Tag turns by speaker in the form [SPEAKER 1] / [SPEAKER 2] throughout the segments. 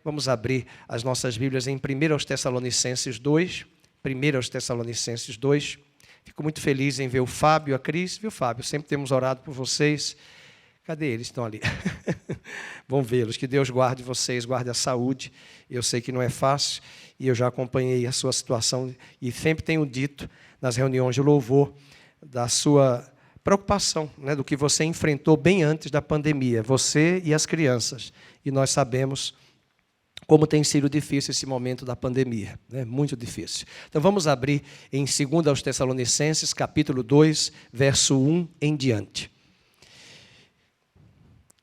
[SPEAKER 1] Vamos abrir as nossas Bíblias em 1 Tessalonicenses 2. 1 Tessalonicenses 2. Fico muito feliz em ver o Fábio e a Cris. Viu, Fábio? Sempre temos orado por vocês. Cadê eles? Estão ali. Bom vê-los. Que Deus guarde vocês, guarde a saúde. Eu sei que não é fácil e eu já acompanhei a sua situação e sempre tenho dito nas reuniões de louvor da sua preocupação, né, do que você enfrentou bem antes da pandemia, você e as crianças. E nós sabemos como tem sido difícil esse momento da pandemia, né? Muito difícil. Então vamos abrir em 2 aos Tessalonicenses, capítulo 2, verso 1 em diante.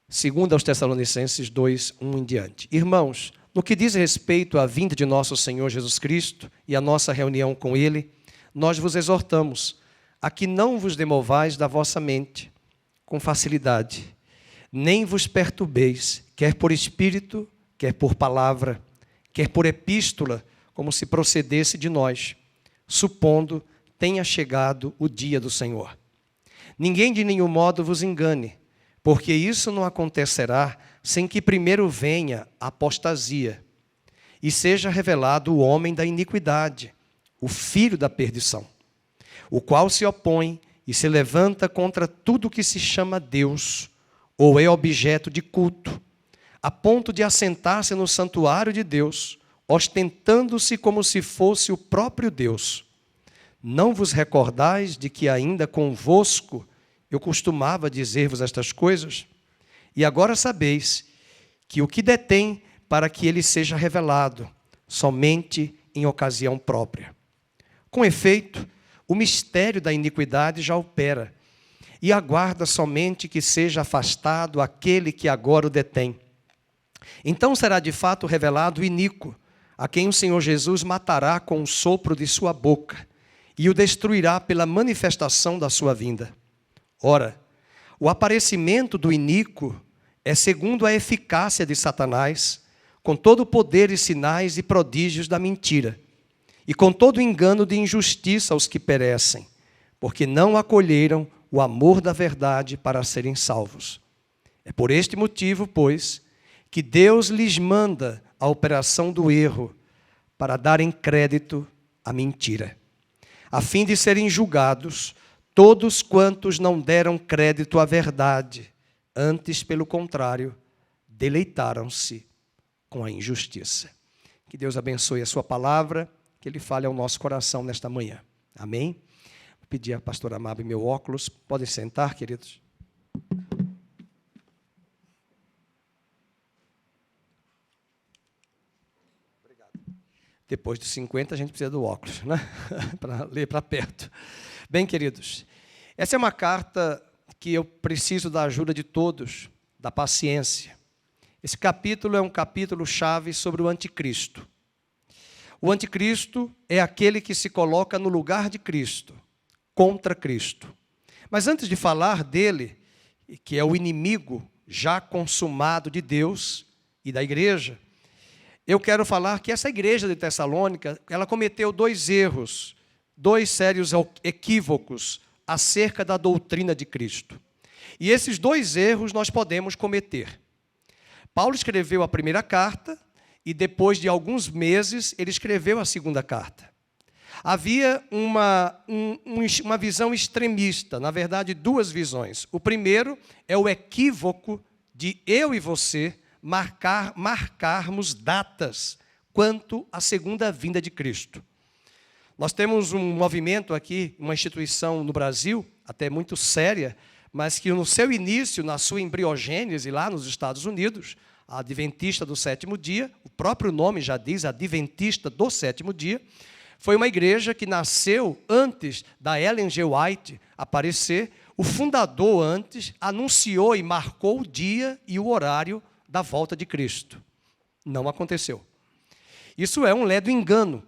[SPEAKER 1] 2 aos Tessalonicenses 2, 1 em diante. Irmãos, no que diz respeito à vinda de nosso Senhor Jesus Cristo e à nossa reunião com Ele, nós vos exortamos a que não vos demovais da vossa mente com facilidade, nem vos perturbeis, quer por espírito, quer por palavra, quer por epístola, como se procedesse de nós, supondo tenha chegado o dia do Senhor. Ninguém de nenhum modo vos engane, porque isso não acontecerá sem que primeiro venha a apostasia e seja revelado o homem da iniquidade, o filho da perdição, o qual se opõe e se levanta contra tudo que se chama Deus ou é objeto de culto, a ponto de assentar-se no santuário de Deus, ostentando-se como se fosse o próprio Deus. Não vos recordais de que ainda convosco eu costumava dizer-vos estas coisas? E agora sabeis que o que detém para que ele seja revelado, somente em ocasião própria. Com efeito, o mistério da iniquidade já opera, e aguarda somente que seja afastado aquele que agora o detém. Então será de fato revelado o iníquo, a quem o Senhor Jesus matará com o sopro de sua boca, e o destruirá pela manifestação da sua vinda. Ora, o aparecimento do iníquo é segundo a eficácia de Satanás, com todo o poder e sinais e prodígios da mentira, e com todo o engano de injustiça aos que perecem, porque não acolheram o amor da verdade para serem salvos. É por este motivo, pois, que Deus lhes manda a operação do erro para darem crédito à mentira, a fim de serem julgados todos quantos não deram crédito à verdade, antes, pelo contrário, deleitaram-se com a injustiça. Que Deus abençoe a sua palavra, que Ele fale ao nosso coração nesta manhã. Amém? Vou pedir à pastora Mabe meu óculos. Podem sentar, queridos. Obrigado. Depois de 50, a gente precisa do óculos, né? Para ler para perto. Bem, queridos, essa é uma carta que eu preciso da ajuda de todos, da paciência. Esse capítulo é um capítulo-chave sobre o anticristo. O anticristo é aquele que se coloca no lugar de Cristo, contra Cristo. Mas antes de falar dele, que é o inimigo já consumado de Deus e da igreja, eu quero falar que essa igreja de Tessalônica, ela cometeu dois erros, dois sérios equívocos acerca da doutrina de Cristo. E esses dois erros nós podemos cometer. Paulo escreveu a primeira carta e depois de alguns meses ele escreveu a segunda carta. Havia uma visão extremista, na verdade duas visões. O primeiro é o equívoco de eu e você marcarmos datas quanto à segunda vinda de Cristo. Nós temos um movimento aqui, uma instituição no Brasil, até muito séria, mas que no seu início, na sua embriogênese lá nos Estados Unidos, a Adventista do Sétimo Dia, o próprio nome já diz, Adventista do Sétimo Dia, foi uma igreja que nasceu antes da Ellen G. White aparecer. O fundador antes anunciou e marcou o dia e o horário da volta de Cristo. Não aconteceu. Isso é um ledo engano.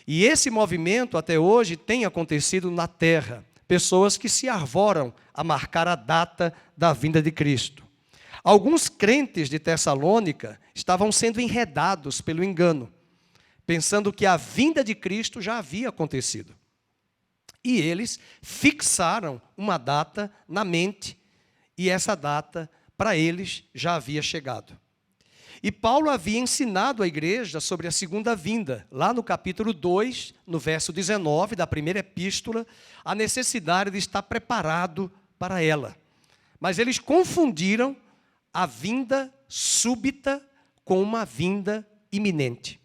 [SPEAKER 1] E esse movimento, até hoje, tem acontecido na terra. Pessoas que se arvoram a marcar a data da vinda de Cristo. Alguns crentes de Tessalônica estavam sendo enredados pelo engano, pensando que a vinda de Cristo já havia acontecido. E eles fixaram uma data na mente, e essa data, para eles, já havia chegado. E Paulo havia ensinado à igreja sobre a segunda vinda, lá no capítulo 2, no verso 19 da primeira epístola, a necessidade de estar preparado para ela. Mas eles confundiram a vinda súbita com uma vinda iminente.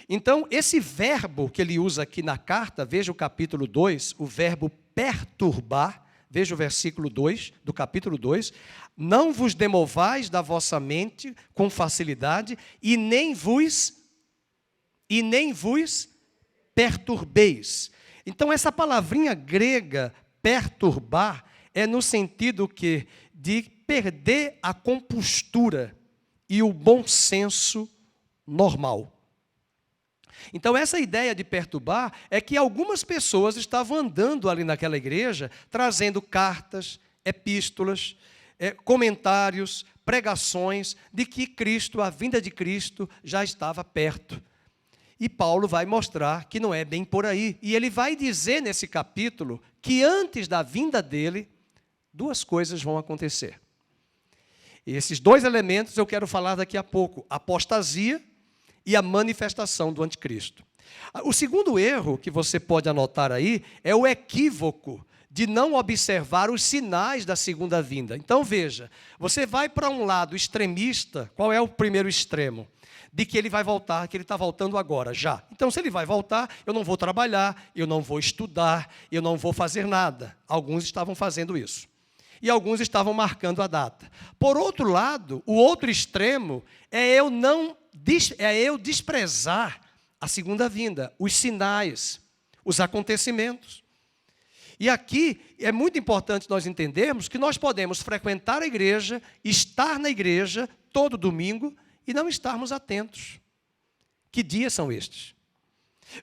[SPEAKER 1] Então, esse verbo que ele usa aqui na carta, veja o capítulo 2, o verbo perturbar, veja o versículo 2 do capítulo 2, não vos demovais da vossa mente com facilidade e nem vos perturbeis. Então, essa palavrinha grega, perturbar, é no sentido que de perder a compostura e o bom senso normal. Então, essa ideia de perturbar é que algumas pessoas estavam andando ali naquela igreja, trazendo cartas, epístolas, comentários, pregações, de que Cristo, a vinda de Cristo, já estava perto. E Paulo vai mostrar que não é bem por aí. E ele vai dizer nesse capítulo que antes da vinda dele, duas coisas vão acontecer. E esses dois elementos eu quero falar daqui a pouco: a apostasia e a manifestação do anticristo. O segundo erro que você pode anotar aí é o equívoco de não observar os sinais da segunda vinda. Então veja, você vai para um lado extremista. Qual é o primeiro extremo? De que ele vai voltar, que ele está voltando agora, já. Então, se ele vai voltar, eu não vou trabalhar, eu não vou estudar, eu não vou fazer nada. Alguns estavam fazendo isso. E alguns estavam marcando a data. Por outro lado, o outro extremo é eu desprezar a segunda vinda, os sinais, os acontecimentos. E aqui é muito importante nós entendermos que nós podemos frequentar a igreja, estar na igreja todo domingo e não estarmos atentos. Que dias são estes?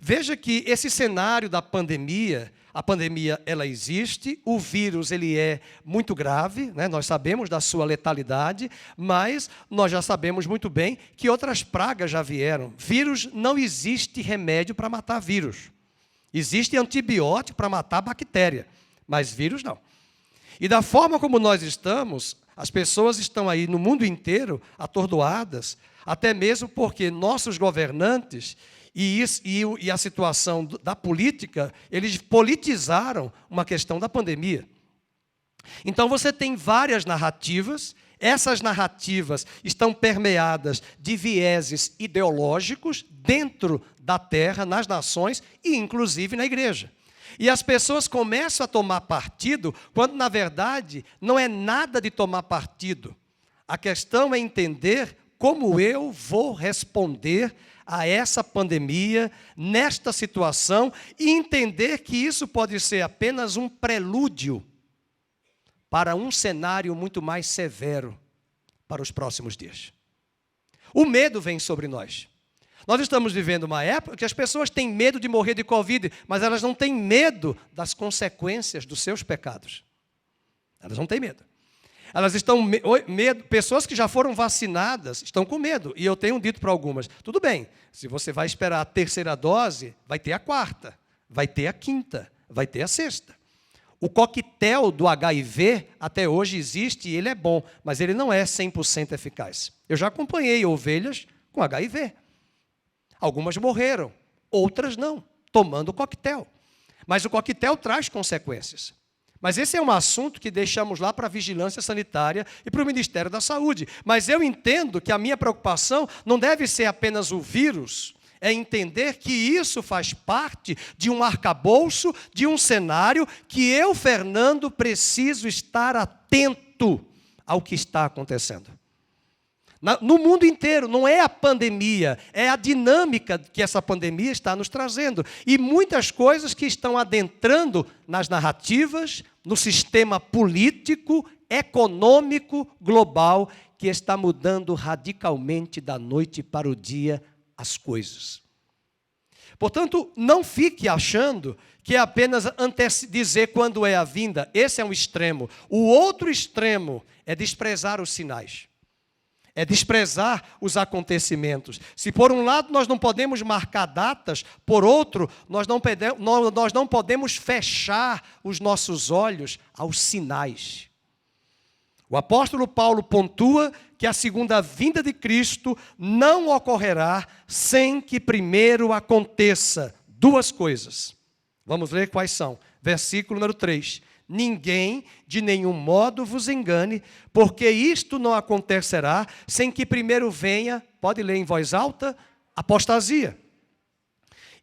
[SPEAKER 1] Veja que esse cenário da pandemia, a pandemia ela existe, o vírus ele é muito grave, né? Nós sabemos da sua letalidade, mas nós já sabemos muito bem que outras pragas já vieram. Vírus, não existe remédio para matar vírus. Existe antibiótico para matar bactéria, mas vírus não. E da forma como nós estamos, as pessoas estão aí no mundo inteiro atordoadas, até mesmo porque nossos governantes e a situação da política, eles politizaram uma questão da pandemia. Então você tem várias narrativas, essas narrativas estão permeadas de vieses ideológicos dentro da terra, nas nações e inclusive na igreja. E as pessoas começam a tomar partido, quando na verdade não é nada de tomar partido. A questão é entender como eu vou responder a essa pandemia, nesta situação, e entender que isso pode ser apenas um prelúdio para um cenário muito mais severo para os próximos dias. O medo vem sobre nós. Nós estamos vivendo uma época que as pessoas têm medo de morrer de Covid, mas elas não têm medo das consequências dos seus pecados. Elas não têm medo. Elas estão medo. Pessoas que já foram vacinadas estão com medo. E eu tenho dito para algumas, tudo bem, se você vai esperar a terceira dose, vai ter a quarta, vai ter a quinta, vai ter a sexta. O coquetel do HIV até hoje existe e ele é bom, mas ele não é 100% eficaz. Eu já acompanhei ovelhas com HIV. Algumas morreram, outras não, tomando o coquetel. Mas o coquetel traz consequências. Mas esse é um assunto que deixamos lá para a vigilância sanitária e para o Ministério da Saúde. Mas eu entendo que a minha preocupação não deve ser apenas o vírus, é entender que isso faz parte de um arcabouço, de um cenário que eu, Fernando, preciso estar atento ao que está acontecendo. No mundo inteiro, não é a pandemia, é a dinâmica que essa pandemia está nos trazendo. E muitas coisas que estão adentrando nas narrativas, no sistema político, econômico, global, que está mudando radicalmente da noite para o dia as coisas. Portanto, não fique achando que é apenas dizer quando é a vinda. Esse é um extremo. O outro extremo é desprezar os sinais. É desprezar os acontecimentos. Se por um lado nós não podemos marcar datas, por outro, nós não podemos fechar os nossos olhos aos sinais. O apóstolo Paulo pontua que a segunda vinda de Cristo não ocorrerá sem que primeiro aconteça duas coisas. Vamos ler quais são. Versículo número 3. Ninguém de nenhum modo vos engane, porque isto não acontecerá sem que primeiro venha, pode ler em voz alta, apostasia.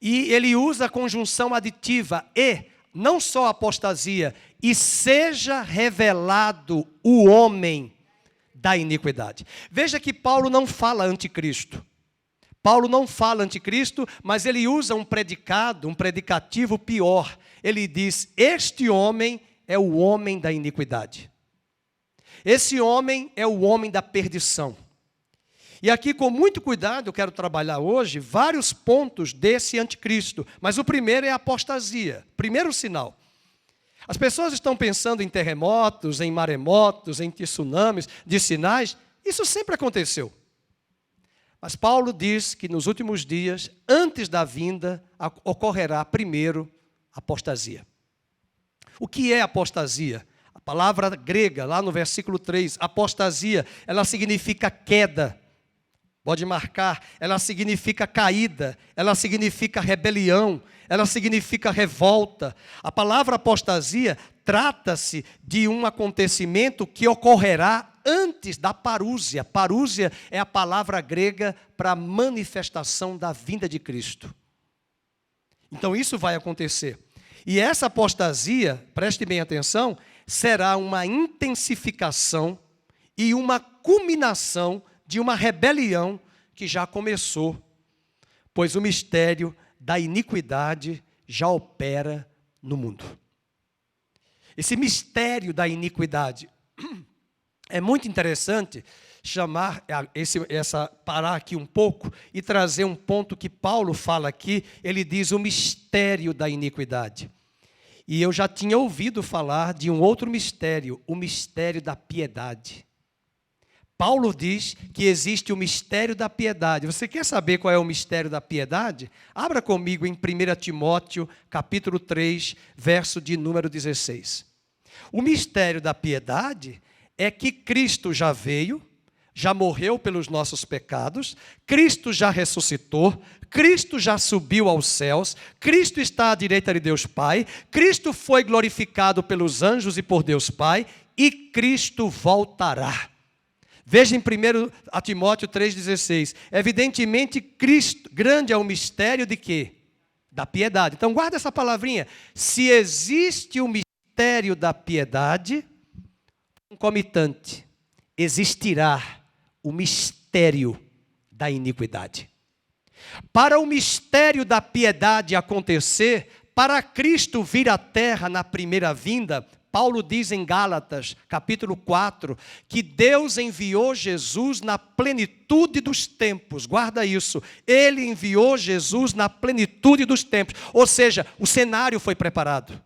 [SPEAKER 1] E ele usa a conjunção aditiva e, não só apostasia, e seja revelado o homem da iniquidade. Veja que Paulo não fala anticristo. Paulo não fala anticristo, mas ele usa um predicado, um predicativo pior. Ele diz, este homem é o homem da iniquidade. Esse homem é o homem da perdição. E aqui, com muito cuidado, eu quero trabalhar hoje vários pontos desse anticristo. Mas o primeiro é a apostasia. Primeiro sinal. As pessoas estão pensando em terremotos, em maremotos, em tsunamis, de sinais. Isso sempre aconteceu. Mas Paulo diz que nos últimos dias, antes da vinda, ocorrerá primeiro apostasia. O que é apostasia? A palavra grega, lá no versículo 3, apostasia, ela significa queda. Pode marcar, ela significa caída, ela significa rebelião, ela significa revolta. A palavra apostasia trata-se de um acontecimento que ocorrerá antes da parúzia. Parúzia é a palavra grega para manifestação da vinda de Cristo. Então isso vai acontecer. E essa apostasia, preste bem atenção, será uma intensificação e uma culminação de uma rebelião que já começou, pois o mistério da iniquidade já opera no mundo. Esse mistério da iniquidade é muito interessante parar aqui um pouco e trazer um ponto que Paulo fala aqui. Ele diz o mistério da iniquidade. E eu já tinha ouvido falar de um outro mistério, o mistério da piedade. Paulo diz que existe o mistério da piedade. Você quer saber qual é o mistério da piedade? Abra comigo em 1 Timóteo, capítulo 3, verso de número 16. O mistério da piedade é que Cristo já veio, já morreu pelos nossos pecados, Cristo já ressuscitou, Cristo já subiu aos céus, Cristo está à direita de Deus Pai, Cristo foi glorificado pelos anjos e por Deus Pai, e Cristo voltará. Veja em 1 Timóteo 3,16. Evidentemente, Cristo, grande é o mistério de quê? Da piedade. Então, guarda essa palavrinha. Se existe o mistério da piedade, concomitante, existirá o mistério da iniquidade. Para o mistério da piedade acontecer, para Cristo vir à terra na primeira vinda, Paulo diz em Gálatas, capítulo 4, que Deus enviou Jesus na plenitude dos tempos. Guarda isso. Ele enviou Jesus na plenitude dos tempos. Ou seja, o cenário foi preparado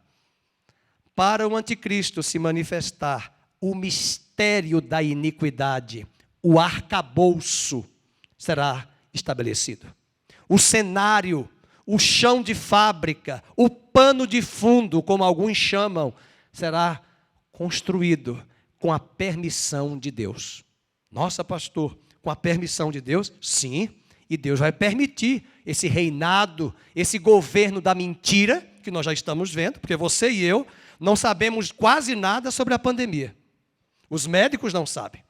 [SPEAKER 1] para o anticristo se manifestar. O mistério da iniquidade, o arcabouço será estabelecido. O cenário, o chão de fábrica, o pano de fundo, como alguns chamam, será construído com a permissão de Deus. Nossa, pastor, com a permissão de Deus? Sim, e Deus vai permitir esse reinado, esse governo da mentira, que nós já estamos vendo, porque você e eu não sabemos quase nada sobre a pandemia. Os médicos não sabem.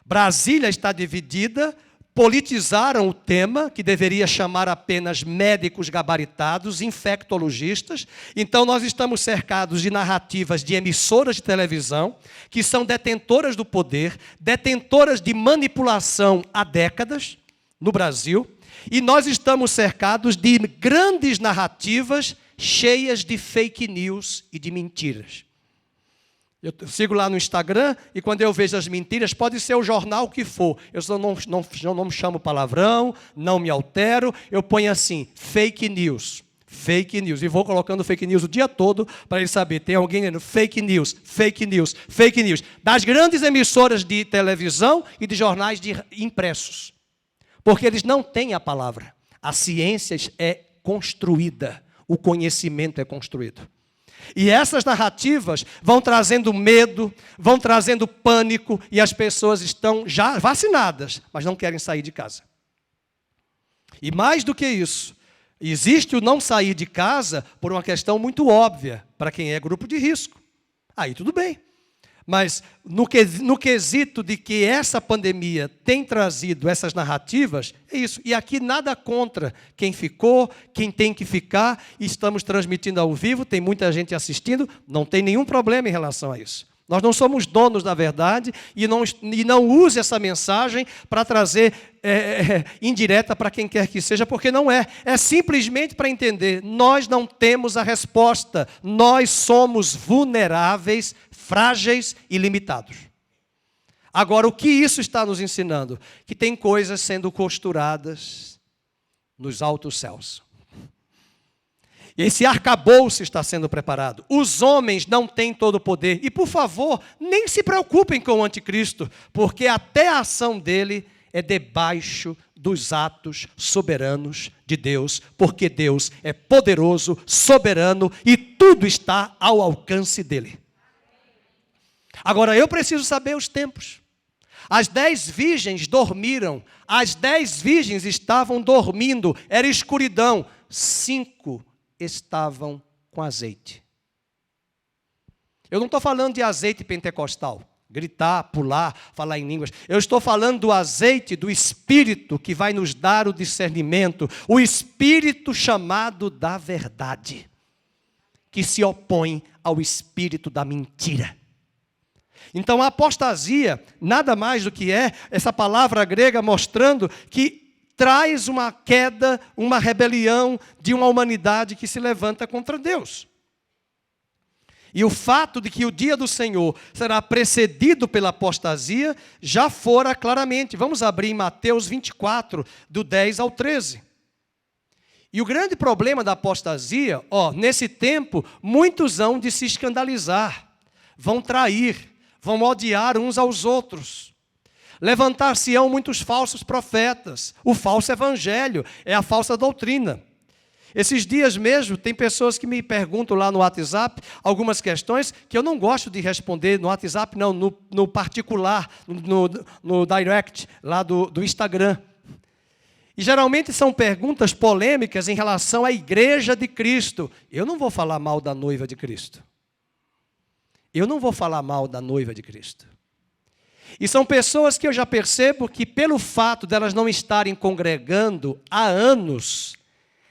[SPEAKER 1] Brasília está dividida, politizaram o tema, que deveria chamar apenas médicos gabaritados, infectologistas. Então, nós estamos cercados de narrativas de emissoras de televisão, que são detentoras do poder, detentoras de manipulação há décadas no Brasil, e nós estamos cercados de grandes narrativas cheias de fake news e de mentiras. Eu sigo lá no Instagram e quando eu vejo as mentiras, pode ser o jornal que for. Eu só não me chamo palavrão, não me altero, eu ponho assim, fake news. Fake news. E vou colocando fake news o dia todo para ele saber. Tem alguém dizendo fake news, fake news, fake news. Das grandes emissoras de televisão e de jornais impressos. Porque eles não têm a palavra. A ciência é construída. O conhecimento é construído. E essas narrativas vão trazendo medo, vão trazendo pânico, e as pessoas estão já vacinadas, mas não querem sair de casa. E mais do que isso, existe o não sair de casa por uma questão muito óbvia, para quem é grupo de risco. Aí tudo bem. Mas no quesito de que essa pandemia tem trazido essas narrativas, é isso. E aqui nada contra quem ficou, quem tem que ficar. Estamos transmitindo ao vivo, tem muita gente assistindo, não tem nenhum problema em relação a isso. Nós não somos donos da verdade e não use essa mensagem para trazer indireta para quem quer que seja, porque não é. É simplesmente para entender, nós não temos a resposta. Nós somos vulneráveis, frágeis e limitados. Agora, o que isso está nos ensinando? Que tem coisas sendo costuradas nos altos céus. Esse arcabouço está sendo preparado. Os homens não têm todo o poder. E, por favor, nem se preocupem com o anticristo, porque até a ação dele é debaixo dos atos soberanos de Deus, porque Deus é poderoso, soberano e tudo está ao alcance dele. Agora, eu preciso saber os tempos. As 10 virgens dormiram, as 10 virgens estavam dormindo, era escuridão. 5 estavam com azeite. Eu não estou falando de azeite pentecostal, gritar, pular, falar em línguas. Eu estou falando do azeite do Espírito que vai nos dar o discernimento, o Espírito chamado da verdade, que se opõe ao espírito da mentira. Então a apostasia nada mais do que é essa palavra grega mostrando que traz uma queda, uma rebelião de uma humanidade que se levanta contra Deus. E o fato de que o dia do Senhor será precedido pela apostasia, já fora claramente. Vamos abrir em Mateus 24, do 10 ao 13. E o grande problema da apostasia, nesse tempo, muitos hão de se escandalizar, vão trair, vão odiar uns aos outros. Levantar-se-ão muitos falsos profetas. O falso evangelho é a falsa doutrina. Esses dias mesmo, tem pessoas que me perguntam lá no WhatsApp algumas questões que eu não gosto de responder no WhatsApp, não, no particular, no direct, lá do Instagram. E geralmente são perguntas polêmicas em relação à igreja de Cristo. Eu não vou falar mal da noiva de Cristo. Eu não vou falar mal da noiva de Cristo. E são pessoas que eu já percebo que, pelo fato delas não estarem congregando há anos,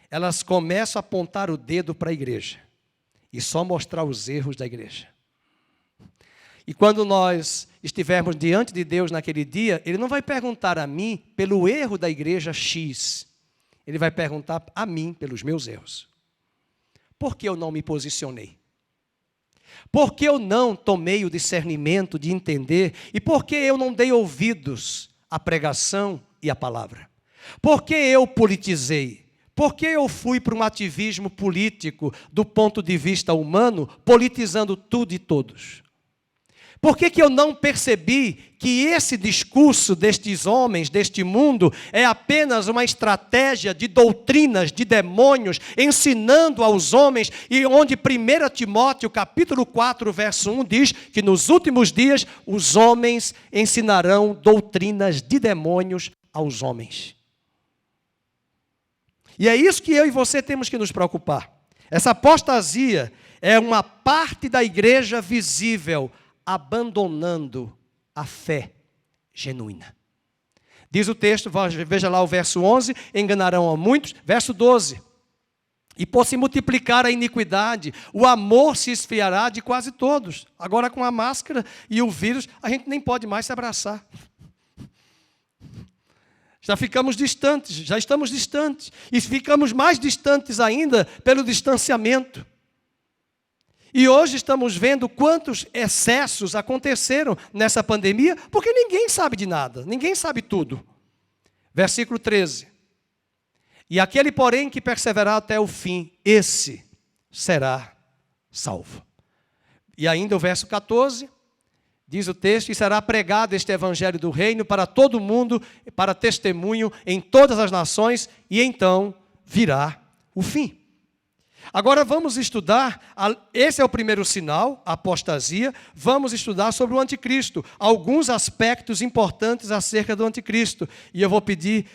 [SPEAKER 1] elas começam a apontar o dedo para a igreja e só mostrar os erros da igreja. E quando nós estivermos diante de Deus naquele dia, Ele não vai perguntar a mim pelo erro da igreja X. Ele vai perguntar a mim pelos meus erros. Por que eu não me posicionei? Por que eu não tomei o discernimento de entender? E por que eu não dei ouvidos à pregação e à palavra? Por que eu politizei? Por que eu fui para um ativismo político do ponto de vista humano, politizando tudo e todos? Por que eu não percebi que esse discurso destes homens, deste mundo, é apenas uma estratégia de doutrinas, de demônios, ensinando aos homens, e onde 1 Timóteo, capítulo 4, verso 1, diz que nos últimos dias os homens ensinarão doutrinas de demônios aos homens. E é isso que eu e você temos que nos preocupar. Essa apostasia é uma parte da igreja visível, abandonando a fé genuína. Diz o texto, veja lá o verso 11, enganarão a muitos. Verso 12, e por se multiplicar a iniquidade, o amor se esfriará de quase todos. Agora com a máscara e o vírus, a gente nem pode mais se abraçar. Já ficamos distantes, já estamos distantes. E ficamos mais distantes ainda pelo distanciamento. E hoje estamos vendo quantos excessos aconteceram nessa pandemia, porque ninguém sabe de nada, ninguém sabe tudo. Versículo 13. E aquele, porém, que perseverar até o fim, esse será salvo. E ainda o verso 14, diz o texto, e será pregado este evangelho do reino para todo mundo, para testemunho em todas as nações, e então virá o fim. Agora vamos estudar, esse é o primeiro sinal, a apostasia. Vamos estudar sobre o anticristo, alguns aspectos importantes acerca do anticristo. E eu vou pedir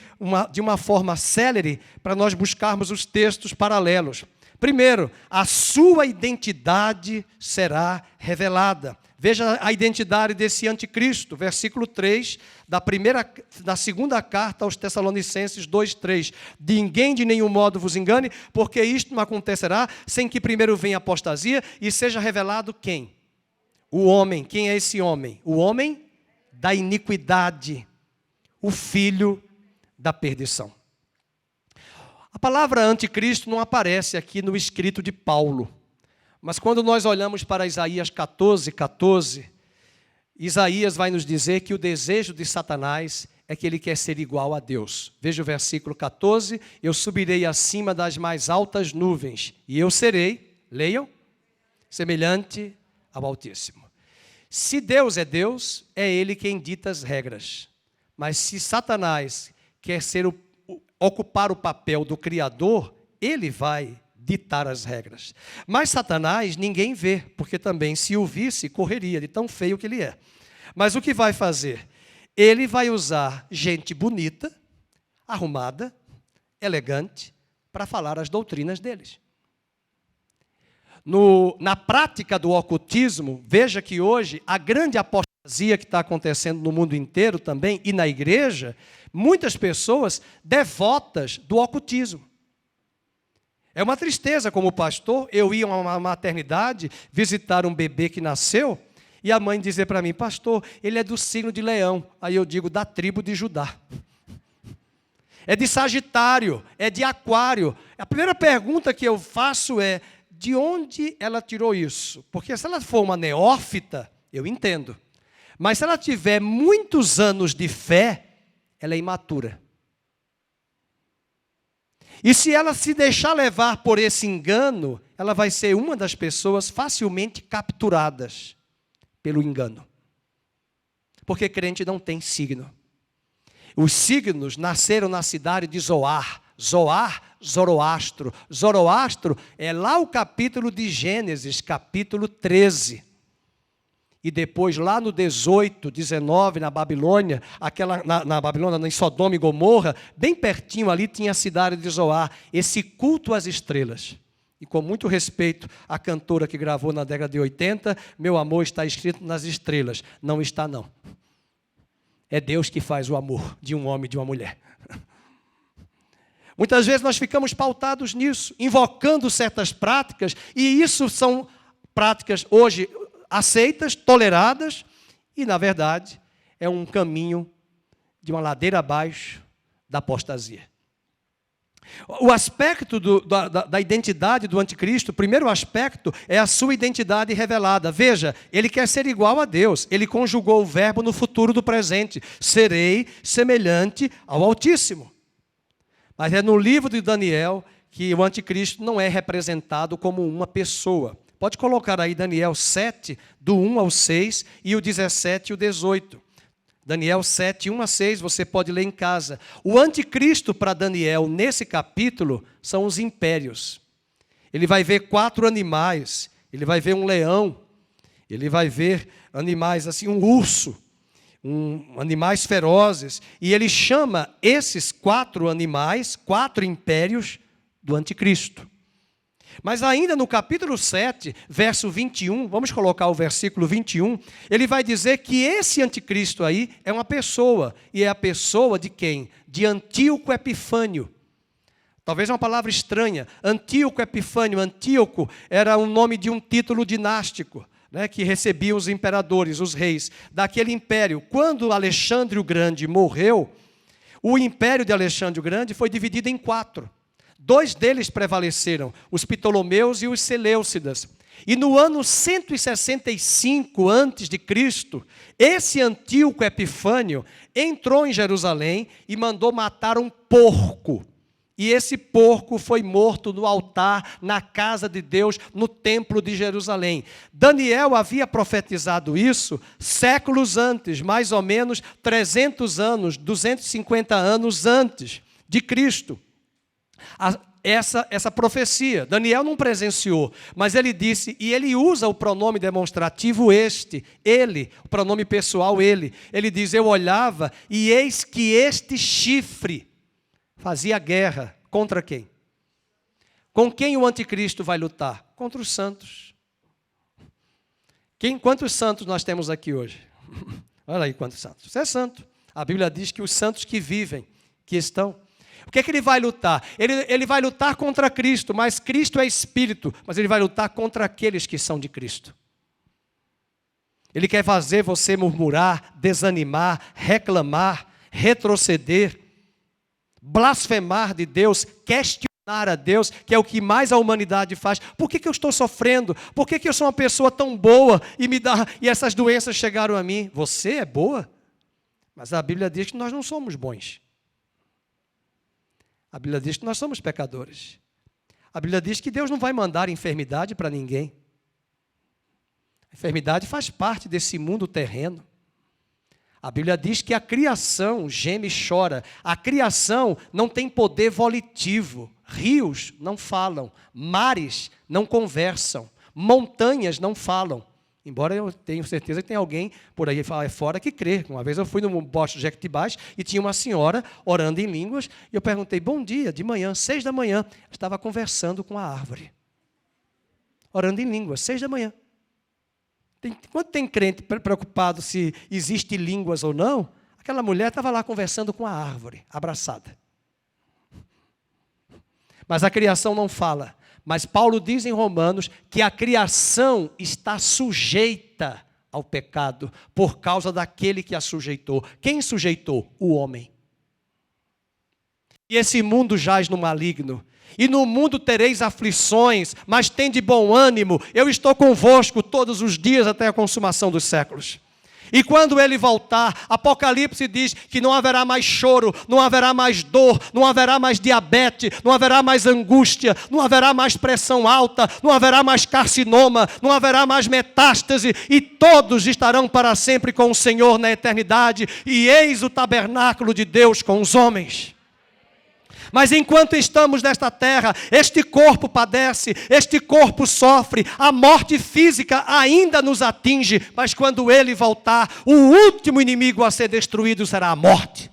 [SPEAKER 1] de uma forma célere para nós buscarmos os textos paralelos. Primeiro, a sua identidade será revelada. Veja a identidade desse anticristo, versículo 3 da segunda carta aos Tessalonicenses 2:3. De ninguém de nenhum modo vos engane, porque isto não acontecerá sem que primeiro venha a apostasia e seja revelado quem? O homem. Quem é esse homem? O homem da iniquidade, o filho da perdição. A palavra anticristo não aparece aqui no escrito de Paulo. Mas quando nós olhamos para Isaías 14, Isaías vai nos dizer que o desejo de Satanás é que ele quer ser igual a Deus. Veja o versículo 14, eu subirei acima das mais altas nuvens, e eu serei, leiam, semelhante ao Altíssimo. Se Deus, é Ele quem dita as regras. Mas se Satanás quer ocupar o papel do Criador, ele vai ditar as regras. Mas Satanás ninguém vê, porque também se o visse, correria de tão feio que ele é. Mas o que vai fazer? Ele vai usar gente bonita, arrumada, elegante, para falar as doutrinas deles. Na prática do ocultismo, veja que hoje a grande apostasia que está acontecendo no mundo inteiro também, e na igreja, muitas pessoas devotas do ocultismo. É uma tristeza como pastor, eu ia a uma maternidade visitar um bebê que nasceu, e a mãe dizer para mim, pastor, ele é do signo de Leão. Aí eu digo, da tribo de Judá. É de Sagitário, é de Aquário. A primeira pergunta que eu faço é, de onde ela tirou isso? Porque se ela for uma neófita, eu entendo. Mas se ela tiver muitos anos de fé, ela é imatura. E se ela se deixar levar por esse engano, ela vai ser uma das pessoas facilmente capturadas pelo engano. Porque crente não tem signo. Os signos nasceram na cidade de Zoar. Zoar, Zoroastro. Zoroastro é lá o capítulo de Gênesis, capítulo 13. E depois, lá no 18, 19, na Babilônia, na Babilônia, em Sodoma e Gomorra, bem pertinho ali tinha a cidade de Zoar, esse culto às estrelas. E com muito respeito à cantora que gravou na década de 80, meu amor está escrito nas estrelas. Não está, não. É Deus que faz o amor de um homem e de uma mulher. Muitas vezes nós ficamos pautados nisso, invocando certas práticas, e isso são práticas hoje aceitas, toleradas, e, na verdade, é um caminho de uma ladeira abaixo da apostasia. O aspecto da identidade do anticristo, o primeiro aspecto é a sua identidade revelada. Veja, ele quer ser igual a Deus. Ele conjugou o verbo no futuro do presente. Serei semelhante ao Altíssimo. Mas é no livro de Daniel que o anticristo não é representado como uma pessoa. Pode colocar aí Daniel 7, do 1 ao 6, e o 17 e o 18. Daniel 7, 1 a 6, você pode ler em casa. O anticristo para Daniel, nesse capítulo, são os impérios. Ele vai ver 4 animais, ele vai ver um leão, ele vai ver animais assim, um urso, animais ferozes, e ele chama esses 4 animais, 4 impérios do anticristo. Mas ainda no capítulo 7, verso 21, vamos colocar o versículo 21, ele vai dizer que esse anticristo aí é uma pessoa, e é a pessoa de quem? De Antíoco Epifânio. Talvez uma palavra estranha, Antíoco Epifânio. Antíoco era o nome de um título dinástico, né, que recebiam os imperadores, os reis daquele império. Quando Alexandre o Grande morreu, o império de Alexandre o Grande foi dividido em 4. 2 deles prevaleceram, os Ptolomeus e os Seleucidas. E no ano 165 a.C., esse Antíoco Epifânio entrou em Jerusalém e mandou matar um porco. E esse porco foi morto no altar, na casa de Deus, no templo de Jerusalém. Daniel havia profetizado isso séculos antes, mais ou menos 300 anos, 250 anos antes de Cristo. essa profecia. Daniel não presenciou, mas ele disse, e ele usa o pronome demonstrativo ele, o pronome pessoal ele. Ele diz, eu olhava e eis que este chifre fazia guerra. Contra quem? Com quem o anticristo vai lutar? Contra os santos. Quantos santos nós temos aqui hoje? Olha aí quantos santos. Você é santo. A Bíblia diz que os santos que vivem, que estão. O que é que ele vai lutar? Ele vai lutar contra Cristo, mas Cristo é Espírito, mas ele vai lutar contra aqueles que são de Cristo. Ele quer fazer você murmurar, desanimar, reclamar, retroceder, blasfemar de Deus, questionar a Deus, que é o que mais a humanidade faz. Por que eu estou sofrendo? Por que eu sou uma pessoa tão boa e essas doenças chegaram a mim? Você é boa, mas a Bíblia diz que nós não somos bons. A Bíblia diz que nós somos pecadores. A Bíblia diz que Deus não vai mandar enfermidade para ninguém. A enfermidade faz parte desse mundo terreno. A Bíblia diz que a criação geme e chora. A criação não tem poder volitivo. Rios não falam. Mares não conversam. Montanhas não falam. Embora eu tenha certeza que tem alguém por aí fora que crê. Uma vez eu fui no Bosque Jequitibás e tinha uma senhora orando em línguas. E eu perguntei, bom dia, de manhã, 6 da manhã. Estava conversando com a árvore. Orando em línguas, 6 da manhã. Quando tem crente preocupado se existe línguas ou não, aquela mulher estava lá conversando com a árvore, abraçada. Mas a criação não fala. Mas Paulo diz em Romanos que a criação está sujeita ao pecado por causa daquele que a sujeitou. Quem sujeitou? O homem. E esse mundo jaz no maligno. E no mundo tereis aflições, mas tende bom ânimo. Eu estou convosco todos os dias até a consumação dos séculos. E quando ele voltar, Apocalipse diz que não haverá mais choro, não haverá mais dor, não haverá mais diabetes, não haverá mais angústia, não haverá mais pressão alta, não haverá mais carcinoma, não haverá mais metástase, e todos estarão para sempre com o Senhor na eternidade, e eis o tabernáculo de Deus com os homens. Mas enquanto estamos nesta terra, este corpo padece, este corpo sofre, a morte física ainda nos atinge, mas quando ele voltar, o último inimigo a ser destruído será a morte.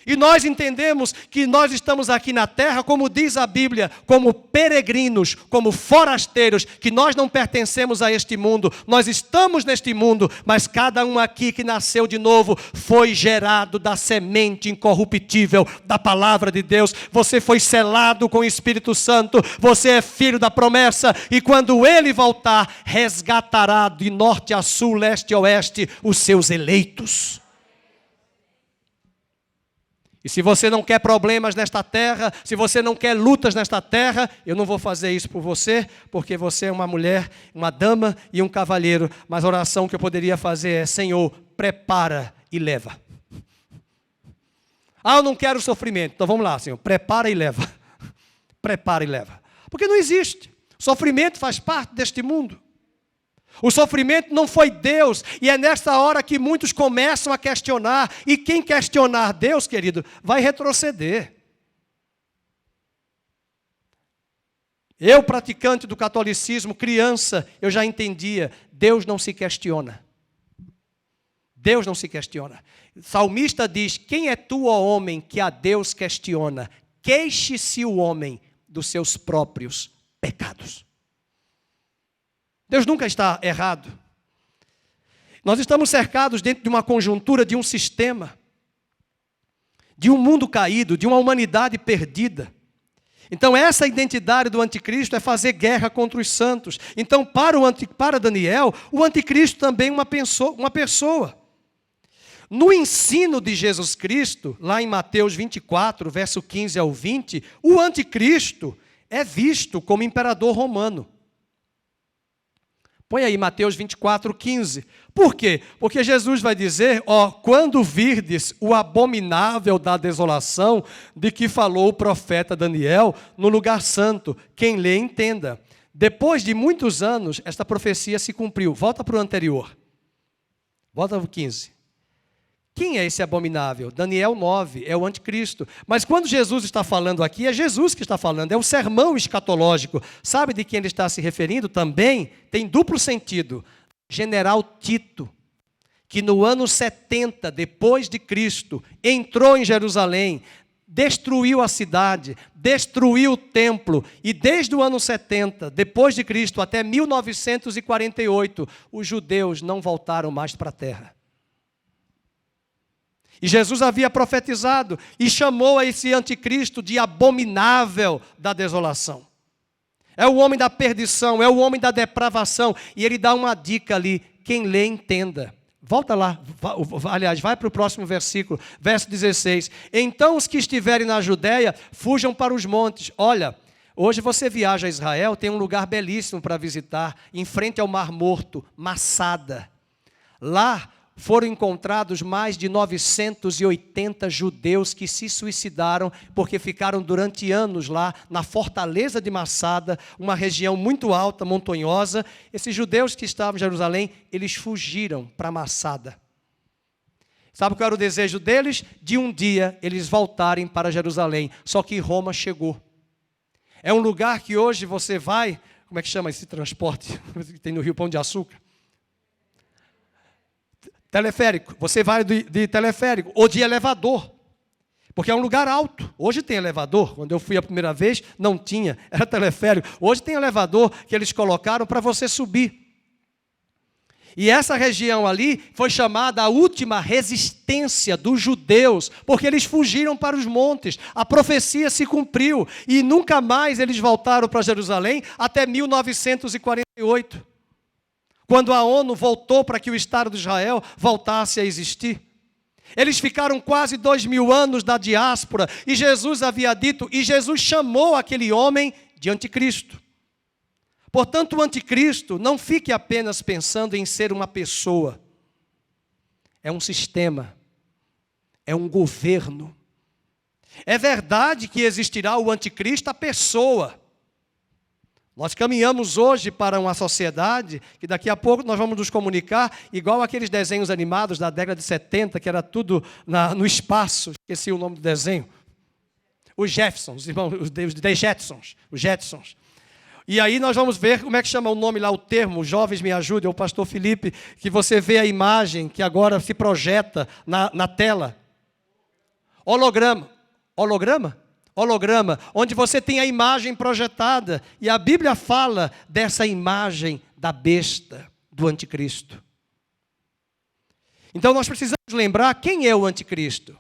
[SPEAKER 1] E nós entendemos que nós estamos aqui na terra, como diz a Bíblia, como peregrinos, como forasteiros, que nós não pertencemos a este mundo, nós estamos neste mundo, mas cada um aqui que nasceu de novo foi gerado da semente incorruptível da palavra de Deus. Você foi selado com o Espírito Santo, você é filho da promessa, e quando ele voltar, resgatará de norte a sul, leste a oeste, os seus eleitos. E se você não quer problemas nesta terra, se você não quer lutas nesta terra, eu não vou fazer isso por você, porque você é uma mulher, uma dama e um cavalheiro. Mas a oração que eu poderia fazer é, Senhor, prepara e leva. Ah, eu não quero sofrimento. Então vamos lá, Senhor, prepara e leva. Prepara e leva. Porque não existe. Sofrimento faz parte deste mundo. O sofrimento não foi Deus, e é nessa hora que muitos começam a questionar, e quem questionar Deus, querido, vai retroceder. Eu, praticante do catolicismo, criança, eu já entendia, Deus não se questiona. Deus não se questiona. O salmista diz, quem é tu, ó homem, que a Deus questiona? Queixe-se o homem dos seus próprios pecados. Deus nunca está errado. Nós estamos cercados dentro de uma conjuntura, de um sistema, de um mundo caído, de uma humanidade perdida. Então essa identidade do anticristo é fazer guerra contra os santos. Então para Daniel, o anticristo também é uma pessoa. No ensino de Jesus Cristo, lá em Mateus 24, verso 15 ao 20, o anticristo é visto como imperador romano. Põe aí Mateus 24, 15. Por quê? Porque Jesus vai dizer, quando virdes o abominável da desolação de que falou o profeta Daniel no lugar santo, quem lê entenda. Depois de muitos anos, esta profecia se cumpriu. Volta para o anterior. Volta para o 15. Quem é esse abominável? Daniel 9, é o anticristo. Mas quando Jesus está falando aqui, é Jesus que está falando, é o sermão escatológico. Sabe de quem ele está se referindo? Também tem duplo sentido. General Tito, que no ano 70 depois de Cristo, entrou em Jerusalém, destruiu a cidade, destruiu o templo, e desde o ano 70 depois de Cristo até 1948, os judeus não voltaram mais para a terra. E Jesus havia profetizado e chamou a esse anticristo de abominável da desolação. É o homem da perdição, é o homem da depravação. E ele dá uma dica ali, quem lê entenda. Volta lá, aliás, vai para o próximo versículo, verso 16. Então os que estiverem na Judéia, fujam para os montes. Olha, hoje você viaja a Israel, tem um lugar belíssimo para visitar, em frente ao Mar Morto, Massada. Lá foram encontrados mais de 980 judeus que se suicidaram porque ficaram durante anos lá na fortaleza de Massada, uma região muito alta, montanhosa. Esses judeus que estavam em Jerusalém, eles fugiram para Massada. Sabe qual era o desejo deles? De um dia eles voltarem para Jerusalém, só que Roma chegou. É um lugar que hoje você vai, como é que chama esse transporte que tem no Rio Pão de Açúcar? Teleférico, você vai de teleférico ou de elevador, porque é um lugar alto. Hoje tem elevador, quando eu fui a primeira vez não tinha, era teleférico. Hoje tem elevador que eles colocaram para você subir. E essa região ali foi chamada a última resistência dos judeus, porque eles fugiram para os montes, a profecia se cumpriu e nunca mais eles voltaram para Jerusalém até 1948. Quando a ONU voltou para que o Estado de Israel voltasse a existir. Eles ficaram quase 2000 anos da diáspora, e Jesus havia dito, e Jesus chamou aquele homem de anticristo. Portanto, o anticristo, não fique apenas pensando em ser uma pessoa. É um sistema, é um governo. É verdade que existirá o anticristo, a pessoa. Nós caminhamos hoje para uma sociedade que daqui a pouco nós vamos nos comunicar igual aqueles desenhos animados da década de 70, que era tudo no espaço. Esqueci o nome do desenho. Os Jeffersons, os Jetsons, os Jetsons. E aí nós vamos ver como é que chama o nome lá, o termo, jovens me ajudem, é o pastor Felipe, que você vê a imagem que agora se projeta na tela. Holograma. Holograma, onde você tem a imagem projetada, e a Bíblia fala dessa imagem da besta, do anticristo. Então nós precisamos lembrar quem é o anticristo,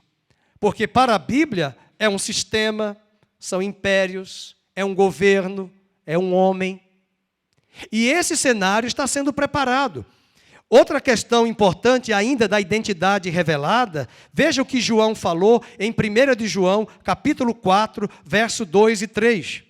[SPEAKER 1] porque para a Bíblia é um sistema, são impérios, é um governo, é um homem, e esse cenário está sendo preparado. Outra questão importante ainda da identidade revelada, veja o que João falou em 1 de João, capítulo 4, verso 2 e 3.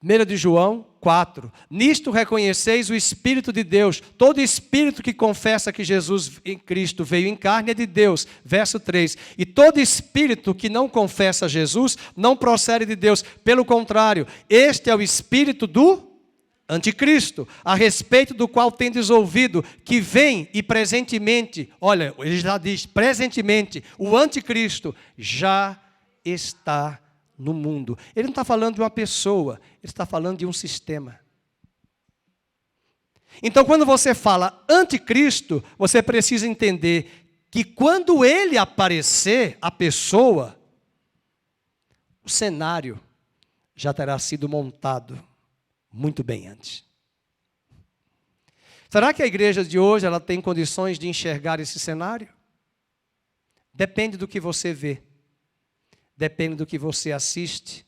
[SPEAKER 1] 1 de João 4. Nisto reconheceis o Espírito de Deus. Todo espírito que confessa que Jesus em Cristo veio em carne é de Deus. Verso 3. E todo espírito que não confessa Jesus não procede de Deus. Pelo contrário, este é o espírito do anticristo, a respeito do qual tendes ouvido, que vem e presentemente, olha, ele já diz, presentemente, o anticristo já está no mundo. Ele não está falando de uma pessoa, ele está falando de um sistema. Então, quando você fala anticristo, você precisa entender que quando ele aparecer, a pessoa, o cenário já terá sido montado muito bem antes. Será que a igreja de hoje ela tem condições de enxergar esse cenário? Depende do que você vê. Depende do que você assiste.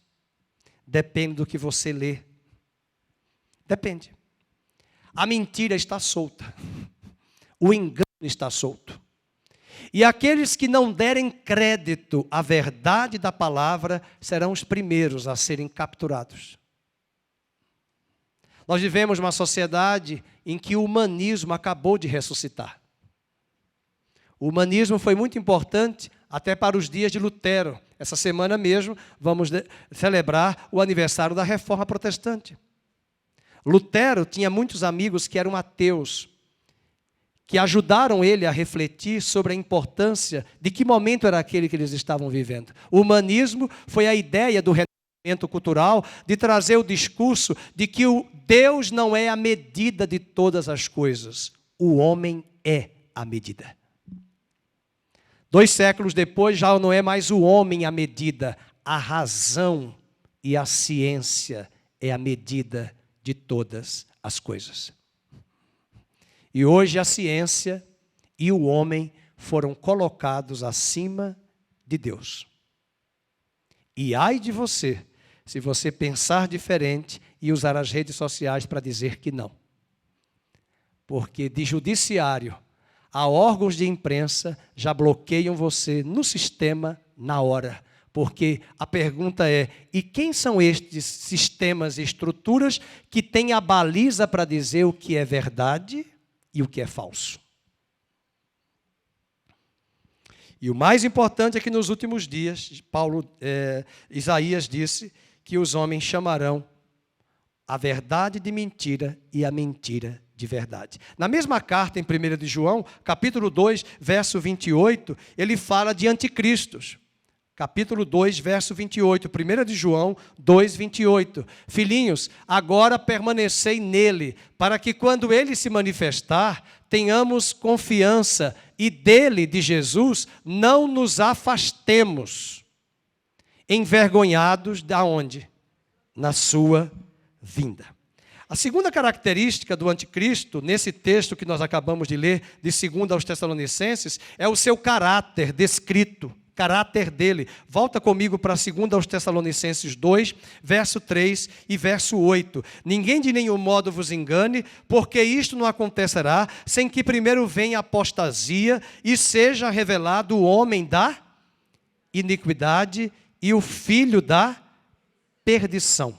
[SPEAKER 1] Depende do que você lê. Depende. A mentira está solta. O engano está solto. E aqueles que não derem crédito à verdade da palavra serão os primeiros a serem capturados. Nós vivemos uma sociedade em que o humanismo acabou de ressuscitar. O humanismo foi muito importante até para os dias de Lutero. Essa semana mesmo vamos celebrar o aniversário da Reforma Protestante. Lutero tinha muitos amigos que eram ateus, que ajudaram ele a refletir sobre a importância de que momento era aquele que eles estavam vivendo. O humanismo foi a ideia do renascimento cultural de trazer o discurso de que o Deus não é a medida de todas as coisas, o homem é a medida. 2 séculos depois, já não é mais o homem a medida, a razão e a ciência é a medida de todas as coisas. E hoje a ciência e o homem foram colocados acima de Deus. E ai de você, se você pensar diferente e usar as redes sociais para dizer que não. Porque de judiciário a órgãos de imprensa já bloqueiam você no sistema na hora. Porque a pergunta é, e quem são estes sistemas e estruturas que têm a baliza para dizer o que é verdade e o que é falso? E o mais importante é que nos últimos dias, Isaías disse que os homens chamarão a verdade de mentira e a mentira de verdade. Na mesma carta, em 1 de João, capítulo 2, verso 28, ele fala de anticristos. Capítulo 2, verso 28, 1 de João 2, 28. Filhinhos, agora permanecei nele, para que quando ele se manifestar, tenhamos confiança e dele, de Jesus, não nos afastemos, envergonhados de onde? Na sua vinda. A segunda característica do anticristo, nesse texto que nós acabamos de ler, de 2 aos Tessalonicenses, é o seu caráter descrito. Caráter dele. Volta comigo para 2 aos Tessalonicenses 2, verso 3 e verso 8. Ninguém de nenhum modo vos engane, porque isto não acontecerá sem que primeiro venha a apostasia e seja revelado o homem da iniquidade e o filho da perdição.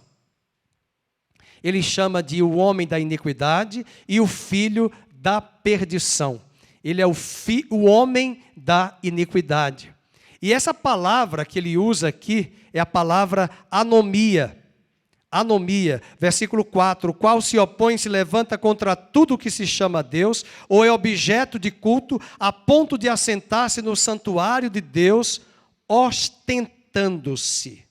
[SPEAKER 1] Ele chama de o homem da iniquidade e o filho da perdição. Ele é o homem da iniquidade. E essa palavra que ele usa aqui é a palavra anomia. Anomia, versículo 4. O qual se opõe, se levanta contra tudo que se chama Deus, ou é objeto de culto, a ponto de assentar-se no santuário de Deus, ostentando-se,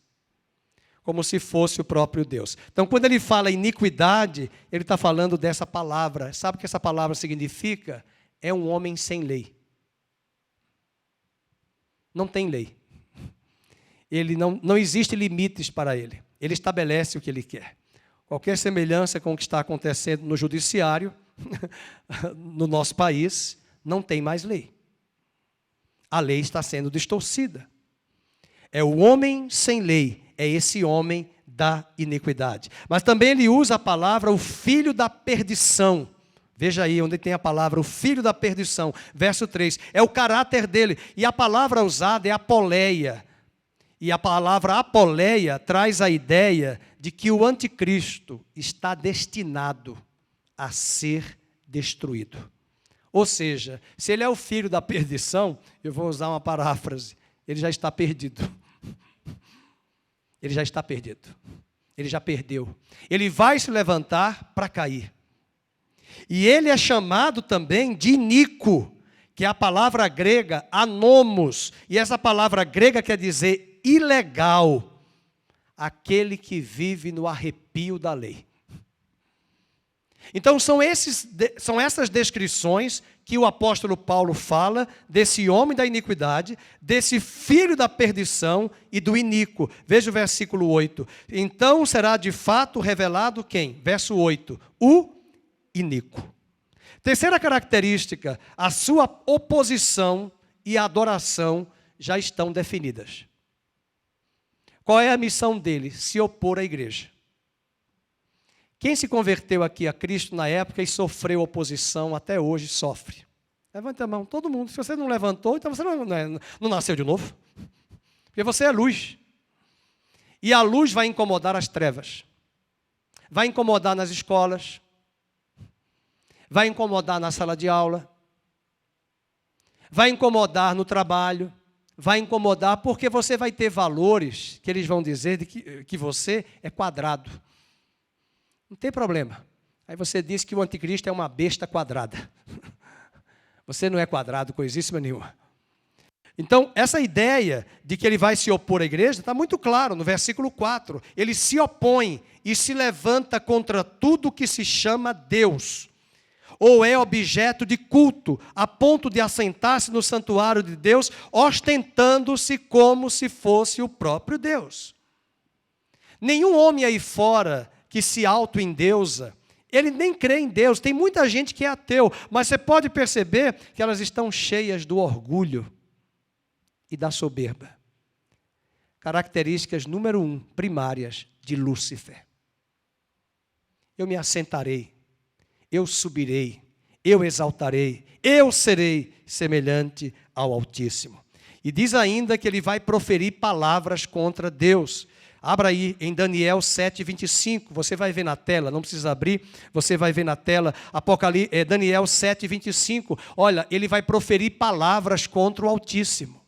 [SPEAKER 1] como se fosse o próprio Deus. Então, quando ele fala iniquidade, ele está falando dessa palavra. Sabe o que essa palavra significa? É um homem sem lei. Não tem lei. Ele não existe limites para ele. Ele estabelece o que ele quer. Qualquer semelhança com o que está acontecendo no judiciário, no nosso país, não tem mais lei. A lei está sendo distorcida. É o homem sem lei, é esse homem da iniquidade. Mas também ele usa a palavra o filho da perdição. Veja aí onde tem a palavra, o filho da perdição, verso 3, é o caráter dele, e a palavra usada é apoleia, e a palavra apoleia traz a ideia de que o anticristo está destinado a ser destruído. Ou seja, se ele é o filho da perdição, eu vou usar uma paráfrase, ele já está perdido. Ele já está perdido, ele já perdeu, ele vai se levantar para cair. E ele é chamado também de iníquo, que é a palavra grega anomos. E essa palavra grega quer dizer ilegal, aquele que vive no arrepio da lei. Então são essas descrições que o apóstolo Paulo fala desse homem da iniquidade, desse filho da perdição e do iníquo. Veja o versículo 8. Então será de fato revelado quem? Verso 8. O iníquo. Terceira característica, a sua oposição e a adoração já estão definidas. Qual é a missão dele? Se opor à igreja. Quem se converteu aqui a Cristo na época e sofreu oposição, até hoje sofre. Levanta a mão, todo mundo. Se você não levantou, então você não nasceu de novo. Porque você é luz. E a luz vai incomodar as trevas. Vai incomodar nas escolas. Vai incomodar na sala de aula, vai incomodar no trabalho, vai incomodar porque você vai ter valores que eles vão dizer de que você é quadrado. Não tem problema. Aí você diz que o anticristo é uma besta quadrada. Você não é quadrado, coisíssima nenhuma. Então, essa ideia de que ele vai se opor à igreja está muito claro no versículo 4. Ele se opõe e se levanta contra tudo que se chama Deus, ou é objeto de culto, a ponto de assentar-se no santuário de Deus, ostentando-se como se fosse o próprio Deus. Nenhum homem aí fora que se auto-endeusa, ele nem crê em Deus. Tem muita gente que é ateu, mas você pode perceber que elas estão cheias do orgulho e da soberba. Características número 1, primárias de Lúcifer. Eu me assentarei, eu subirei, eu exaltarei, eu serei semelhante ao Altíssimo. E diz ainda que ele vai proferir palavras contra Deus. Abra aí em Daniel 7:25, você vai ver na tela, não precisa abrir, você vai ver na tela, Daniel 7:25, olha, ele vai proferir palavras contra o Altíssimo.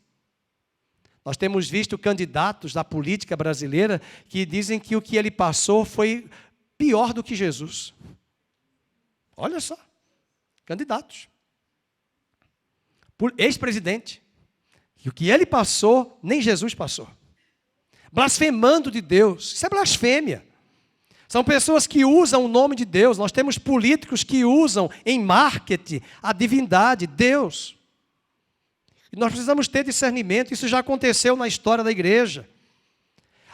[SPEAKER 1] Nós temos visto candidatos da política brasileira que dizem que o que ele passou foi pior do que Jesus. Olha só, candidatos. Por ex-presidente. E o que ele passou, nem Jesus passou. Blasfemando de Deus. Isso é blasfêmia. São pessoas que usam o nome de Deus. Nós temos políticos que usam em marketing a divindade, Deus. E nós precisamos ter discernimento. Isso já aconteceu na história da igreja.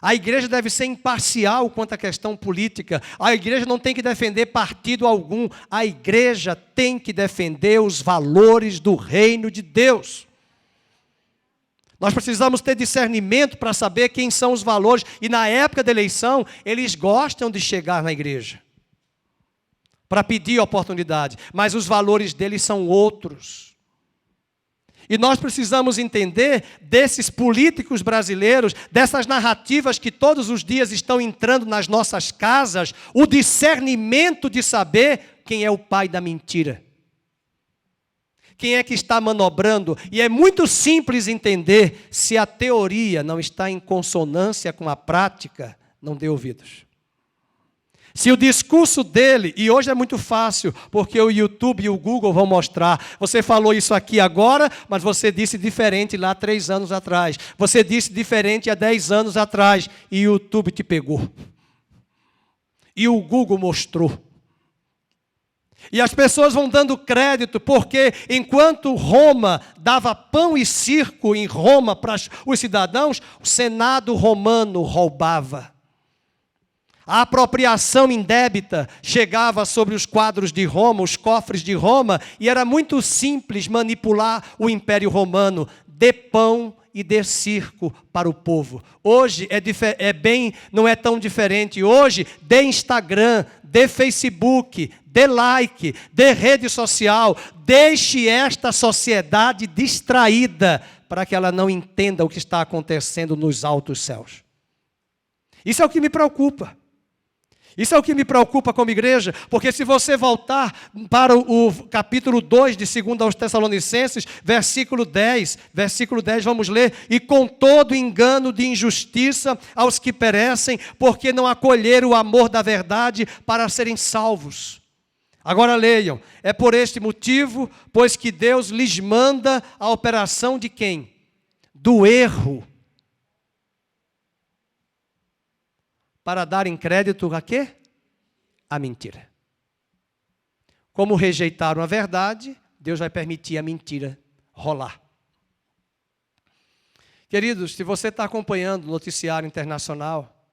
[SPEAKER 1] A igreja deve ser imparcial quanto à questão política. A igreja não tem que defender partido algum. A igreja tem que defender os valores do reino de Deus. Nós precisamos ter discernimento para saber quem são os valores. E na época da eleição, eles gostam de chegar na igreja para pedir oportunidade. Mas os valores deles são outros. E nós precisamos entender desses políticos brasileiros, dessas narrativas que todos os dias estão entrando nas nossas casas, o discernimento de saber quem é o pai da mentira. Quem é que está manobrando? E é muito simples entender, se a teoria não está em consonância com a prática, não dê ouvidos. Se o discurso dele, e hoje é muito fácil, porque o YouTube e o Google vão mostrar, você falou isso aqui agora, mas você disse diferente lá 3 anos atrás. Você disse diferente há 10 anos atrás, e o YouTube te pegou. E o Google mostrou. E as pessoas vão dando crédito, porque enquanto Roma dava pão e circo em Roma para os cidadãos, o Senado romano roubava. A apropriação indébita chegava sobre os quadros de Roma, os cofres de Roma, e era muito simples manipular o Império Romano, dê pão e dê circo para o povo. Hoje não é tão diferente. Hoje, dê Instagram, dê Facebook, dê like, dê rede social, deixe esta sociedade distraída para que ela não entenda o que está acontecendo nos altos céus. Isso é o que me preocupa. Isso é o que me preocupa como igreja, porque se você voltar para o capítulo 2 de 2 aos Tessalonicenses, versículo 10, vamos ler: e com todo engano de injustiça aos que perecem, porque não acolheram o amor da verdade para serem salvos. Agora leiam: é por este motivo, pois que Deus lhes manda a operação de quem? Do erro. Para darem crédito a quê? A mentira. Como rejeitaram a verdade, Deus vai permitir a mentira rolar. Queridos, se você está acompanhando o noticiário internacional,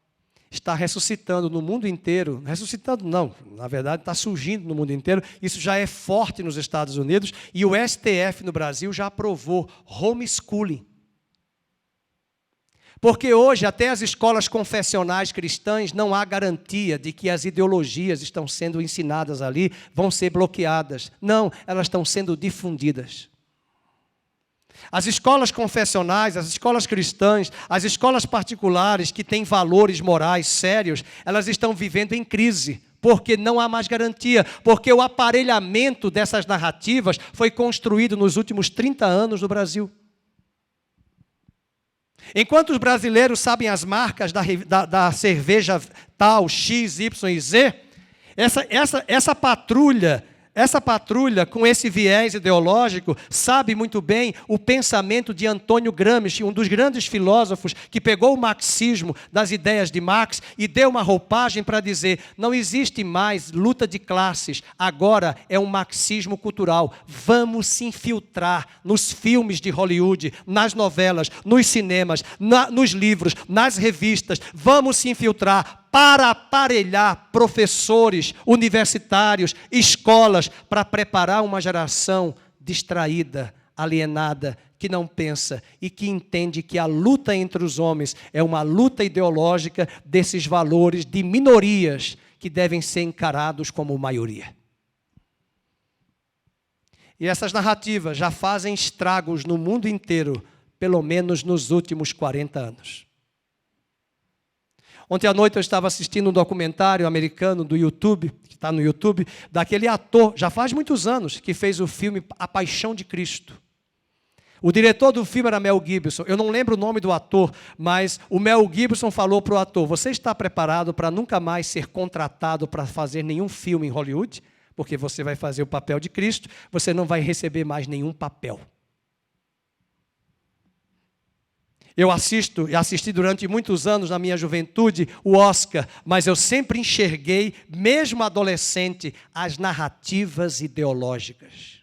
[SPEAKER 1] está ressuscitando no mundo inteiro, ressuscitando não, na verdade está surgindo no mundo inteiro, isso já é forte nos Estados Unidos, e o STF no Brasil já aprovou homeschooling. Porque hoje, até as escolas confessionais cristãs, não há garantia de que as ideologias estão sendo ensinadas ali vão ser bloqueadas. Não, elas estão sendo difundidas. As escolas confessionais, as escolas cristãs, as escolas particulares que têm valores morais sérios, elas estão vivendo em crise. Porque não há mais garantia. Porque o aparelhamento dessas narrativas foi construído nos últimos 30 anos no Brasil. Enquanto os brasileiros sabem as marcas da cerveja tal, X, Y e Z, essa patrulha Essa patrulha, com esse viés ideológico, sabe muito bem o pensamento de Antônio Gramsci, um dos grandes filósofos que pegou o marxismo das ideias de Marx e deu uma roupagem para dizer: não existe mais luta de classes, agora é um marxismo cultural. Vamos se infiltrar nos filmes de Hollywood, nas novelas, nos cinemas, nos livros, nas revistas. Vamos se infiltrar para aparelhar professores, universitários, escolas, para preparar uma geração distraída, alienada, que não pensa e que entende que a luta entre os homens é uma luta ideológica desses valores de minorias que devem ser encarados como maioria. E essas narrativas já fazem estragos no mundo inteiro, pelo menos nos últimos 40 anos. Ontem à noite eu estava assistindo um documentário americano do YouTube, que está no YouTube, daquele ator, já faz muitos anos, que fez o filme A Paixão de Cristo. O diretor do filme era Mel Gibson. Eu não lembro o nome do ator, mas o Mel Gibson falou para o ator: você está preparado para nunca mais ser contratado para fazer nenhum filme em Hollywood? Porque você vai fazer o papel de Cristo, você não vai receber mais nenhum papel. Eu assisti durante muitos anos, na minha juventude, o Oscar, mas eu sempre enxerguei, mesmo adolescente, as narrativas ideológicas.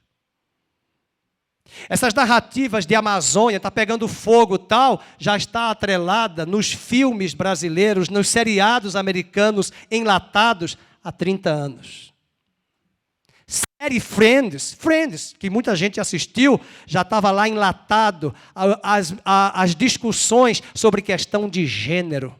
[SPEAKER 1] Essas narrativas de Amazônia, está pegando fogo tal, já está atrelada nos filmes brasileiros, nos seriados americanos enlatados há 30 anos. Série Friends, que muita gente assistiu, já estava lá enlatado, as discussões sobre questão de gênero.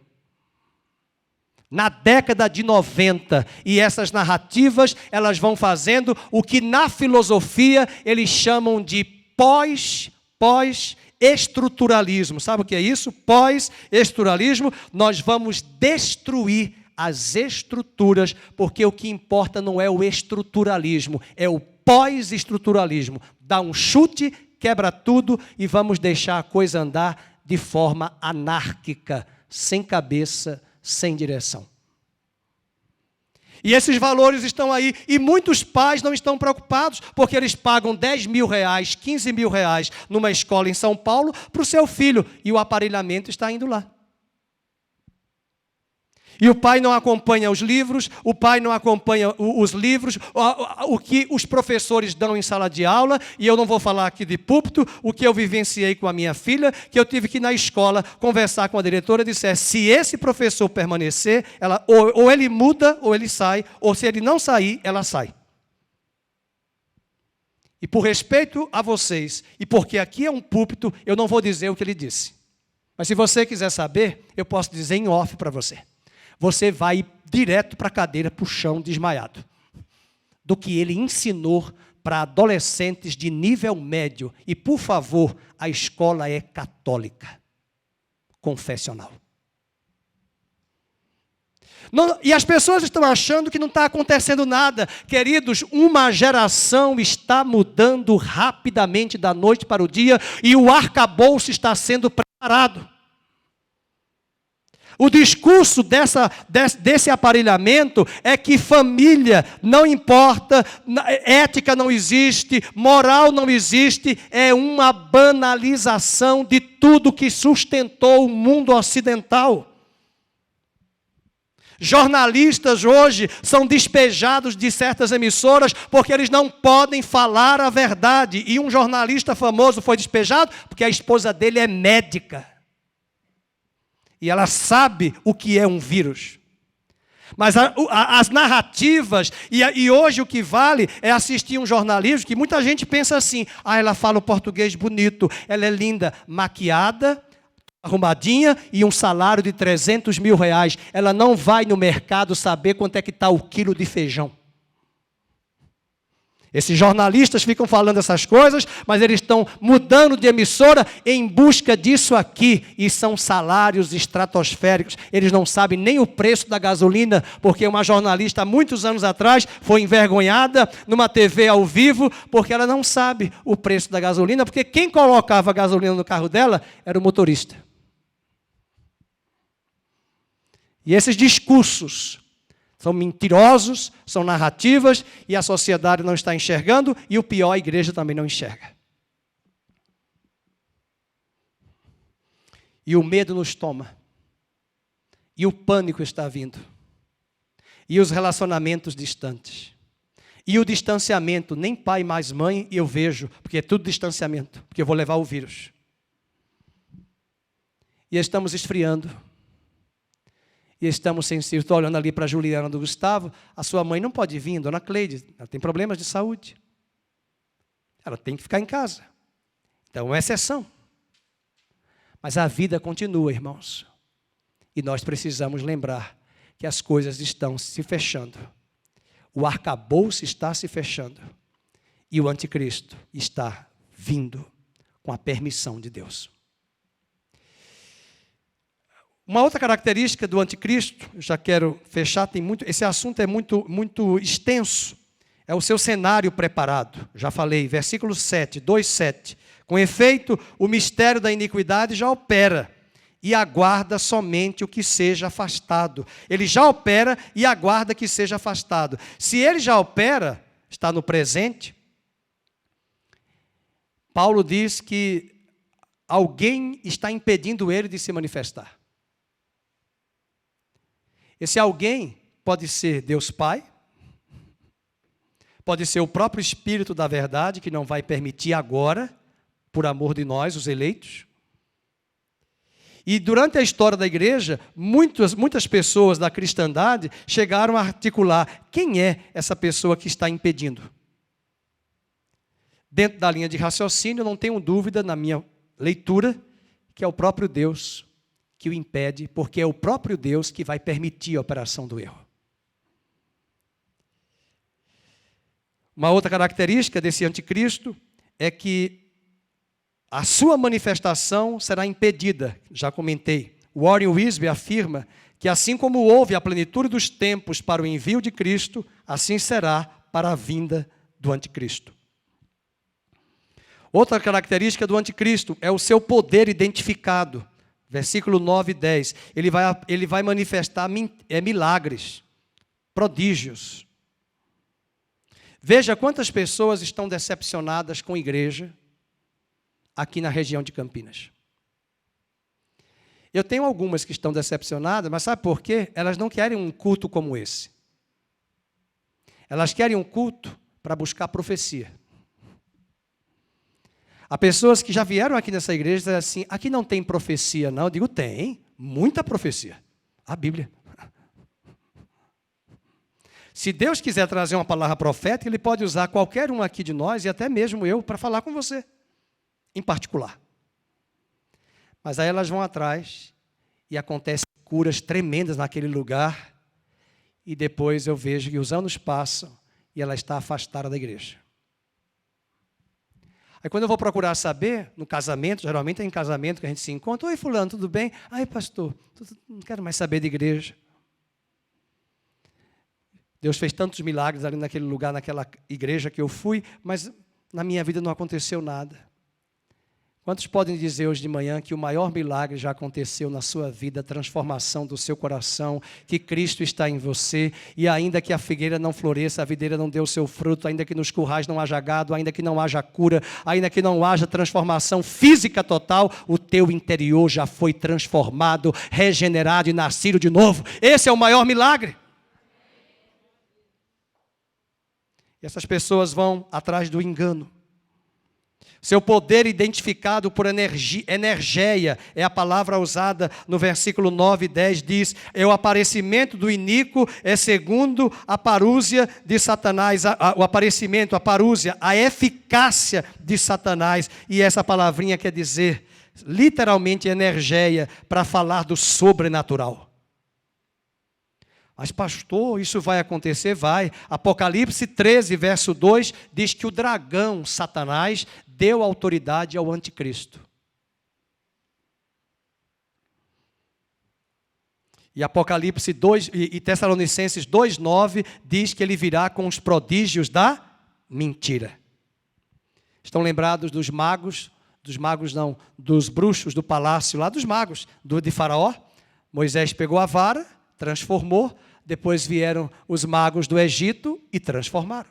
[SPEAKER 1] Na década de 90, e essas narrativas, elas vão fazendo o que na filosofia eles chamam de pós-estruturalismo. Sabe o que é isso? Pós-estruturalismo, nós vamos destruir as estruturas, porque o que importa não é o estruturalismo, é o pós-estruturalismo. Dá um chute, quebra tudo e vamos deixar a coisa andar de forma anárquica, sem cabeça, sem direção. E esses valores estão aí, e muitos pais não estão preocupados, porque eles pagam 10 mil reais, 15 mil reais numa escola em São Paulo para o seu filho, e o aparelhamento está indo lá. E o pai não acompanha os livros, o pai não acompanha os livros, o que os professores dão em sala de aula, e eu não vou falar aqui de púlpito, o que eu vivenciei com a minha filha, que eu tive que ir na escola conversar com a diretora e disser: se esse professor permanecer, ou ele muda ou ele sai, ou se ele não sair, ela sai. E por respeito a vocês, e porque aqui é um púlpito, eu não vou dizer o que ele disse. Mas se você quiser saber, eu posso dizer em off para você. Você vai direto para a cadeira, para o chão, desmaiado. Do que ele ensinou para adolescentes de nível médio. E, por favor, a escola é católica, confessional. Não, e as pessoas estão achando que não está acontecendo nada. Queridos, uma geração está mudando rapidamente da noite para o dia e o arcabouço está sendo preparado. O discurso desse aparelhamento é que família não importa, ética não existe, moral não existe, é uma banalização de tudo que sustentou o mundo ocidental. Jornalistas hoje são despejados de certas emissoras porque eles não podem falar a verdade. E um jornalista famoso foi despejado porque a esposa dele é médica. E ela sabe o que é um vírus. Mas as narrativas, e hoje o que vale é assistir um jornalismo que muita gente pensa assim: ela fala o português bonito, ela é linda, maquiada, arrumadinha e um salário de 300 mil reais. Ela não vai no mercado saber quanto é que está o quilo de feijão. Esses jornalistas ficam falando essas coisas, mas eles estão mudando de emissora em busca disso aqui. E são salários estratosféricos. Eles não sabem nem o preço da gasolina, porque uma jornalista, há muitos anos atrás, foi envergonhada numa TV ao vivo, porque ela não sabe o preço da gasolina, porque quem colocava a gasolina no carro dela era o motorista. E esses discursos São mentirosos, são narrativas, e a sociedade não está enxergando, e o pior, a igreja também não enxerga. E o medo nos toma. E o pânico está vindo. E os relacionamentos distantes. E o distanciamento, nem pai mais mãe, eu vejo, porque é tudo distanciamento, porque eu vou levar o vírus. E estamos esfriando. E estamos sensíveis. Estou olhando ali para a Juliana do Gustavo, a sua mãe não pode vir, dona Cleide, ela tem problemas de saúde. Ela tem que ficar em casa. Então é uma exceção. Mas a vida continua, irmãos. E nós precisamos lembrar que as coisas estão se fechando. O arcabouço está se fechando. E o anticristo está vindo com a permissão de Deus. Uma outra característica do anticristo, já quero fechar, esse assunto é muito extenso. É o seu cenário preparado. Já falei, versículo 7, 2:7. Com efeito, o mistério da iniquidade já opera e aguarda somente o que seja afastado. Ele já opera e aguarda que seja afastado. Se ele já opera, está no presente, Paulo diz que alguém está impedindo ele de se manifestar. Esse alguém pode ser Deus Pai, pode ser o próprio Espírito da verdade, que não vai permitir agora, por amor de nós, os eleitos. E durante a história da igreja, muitas pessoas da cristandade chegaram a articular quem é essa pessoa que está impedindo. Dentro da linha de raciocínio, não tenho dúvida, na minha leitura, que é o próprio Deus que o impede, porque é o próprio Deus que vai permitir a operação do erro. Uma outra característica desse anticristo é que a sua manifestação será impedida. Já comentei. Warren Wiersbe afirma que assim como houve a plenitude dos tempos para o envio de Cristo, assim será para a vinda do anticristo. Outra característica do anticristo é o seu poder identificado. Versículo 9 e 10. Ele vai manifestar milagres, prodígios. Veja quantas pessoas estão decepcionadas com a igreja aqui na região de Campinas. Eu tenho algumas que estão decepcionadas, mas sabe por quê? Elas não querem um culto como esse. Elas querem um culto para buscar profecia. Há pessoas que já vieram aqui nessa igreja e dizem assim, aqui não tem profecia não. Eu digo, tem, muita profecia. A Bíblia. Se Deus quiser trazer uma palavra profética, Ele pode usar qualquer um aqui de nós, e até mesmo eu, para falar com você, em particular. Mas aí elas vão atrás, e acontecem curas tremendas naquele lugar, e depois eu vejo que os anos passam, e ela está afastada da igreja. Aí quando eu vou procurar saber, no casamento, geralmente é em casamento que a gente se encontra, oi fulano, tudo bem? Ai pastor, não quero mais saber de igreja. Deus fez tantos milagres ali naquele lugar, naquela igreja que eu fui, mas na minha vida não aconteceu nada. Quantos podem dizer hoje de manhã que o maior milagre já aconteceu na sua vida, a transformação do seu coração, que Cristo está em você, e ainda que a figueira não floresça, a videira não dê o seu fruto, ainda que nos currais não haja gado, ainda que não haja cura, ainda que não haja transformação física total, o teu interior já foi transformado, regenerado e nascido de novo. Esse é o maior milagre. E essas pessoas vão atrás do engano. Seu poder identificado por energeia, é a palavra usada no versículo 9 e 10, diz, o aparecimento do iníquo é segundo a parúzia de Satanás, o aparecimento, a parúzia, a eficácia de Satanás, e essa palavrinha quer dizer, literalmente energeia, para falar do sobrenatural. Mas pastor, isso vai acontecer? Vai. Apocalipse 13, verso 2, diz que o dragão, Satanás, deu autoridade ao anticristo. E Apocalipse 2, e Tessalonicenses 2,9, diz que ele virá com os prodígios da mentira. Estão lembrados dos magos não, dos bruxos do palácio, lá dos magos, de Faraó? Moisés pegou a vara, transformou, depois vieram os magos do Egito e transformaram.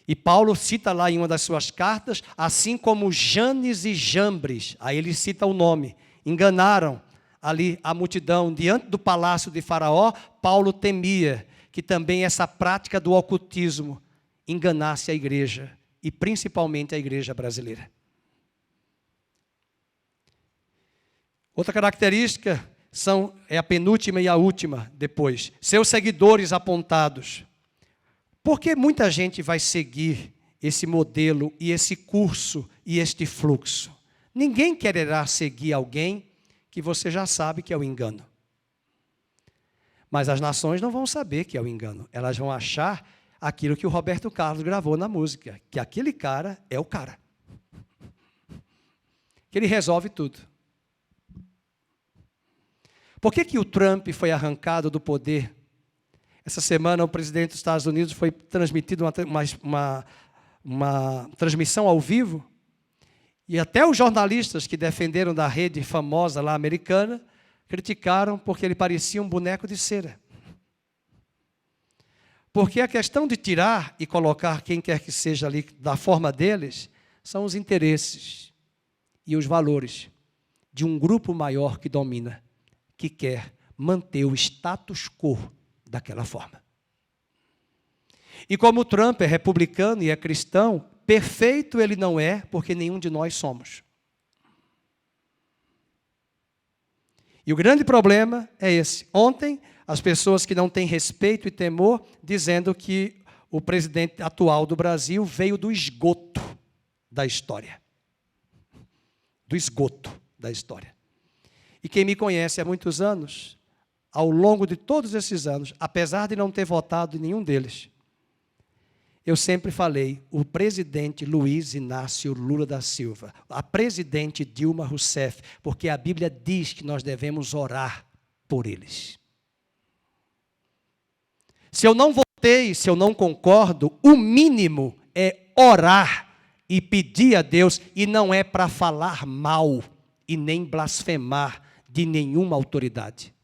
[SPEAKER 1] E Paulo cita lá em uma das suas cartas, assim como Janes e Jambres, aí ele cita o nome, enganaram ali a multidão diante do palácio de Faraó. Paulo temia que também essa prática do ocultismo enganasse a igreja, e principalmente a igreja brasileira. Outra característica é a penúltima e a última depois, seus seguidores apontados. Por que muita gente vai seguir esse modelo e esse curso e este fluxo? Ninguém quererá seguir alguém que você já sabe que é o engano. Mas as nações não vão saber que é o engano. Elas vão achar aquilo que o Roberto Carlos gravou na música, que aquele cara é o cara. Que ele resolve tudo. Por que o Trump foi arrancado do poder? Essa semana o presidente dos Estados Unidos foi transmitido uma transmissão ao vivo, e até os jornalistas que defenderam da rede famosa lá americana criticaram porque ele parecia um boneco de cera. Porque a questão de tirar e colocar quem quer que seja ali da forma deles são os interesses e os valores de um grupo maior que domina, que quer manter o status quo daquela forma. E como o Trump é republicano e é cristão, perfeito ele não é, porque nenhum de nós somos. E o grande problema é esse. Ontem, as pessoas que não têm respeito e temor, dizendo que o presidente atual do Brasil veio do esgoto da história. Do esgoto da história. E quem me conhece há muitos anos, ao longo de todos esses anos, apesar de não ter votado em nenhum deles, eu sempre falei, o presidente Luiz Inácio Lula da Silva, a presidente Dilma Rousseff, porque a Bíblia diz que nós devemos orar por eles. Se eu não votei, se eu não concordo, o mínimo é orar e pedir a Deus, e não é para falar mal e nem blasfemar de nenhuma autoridade.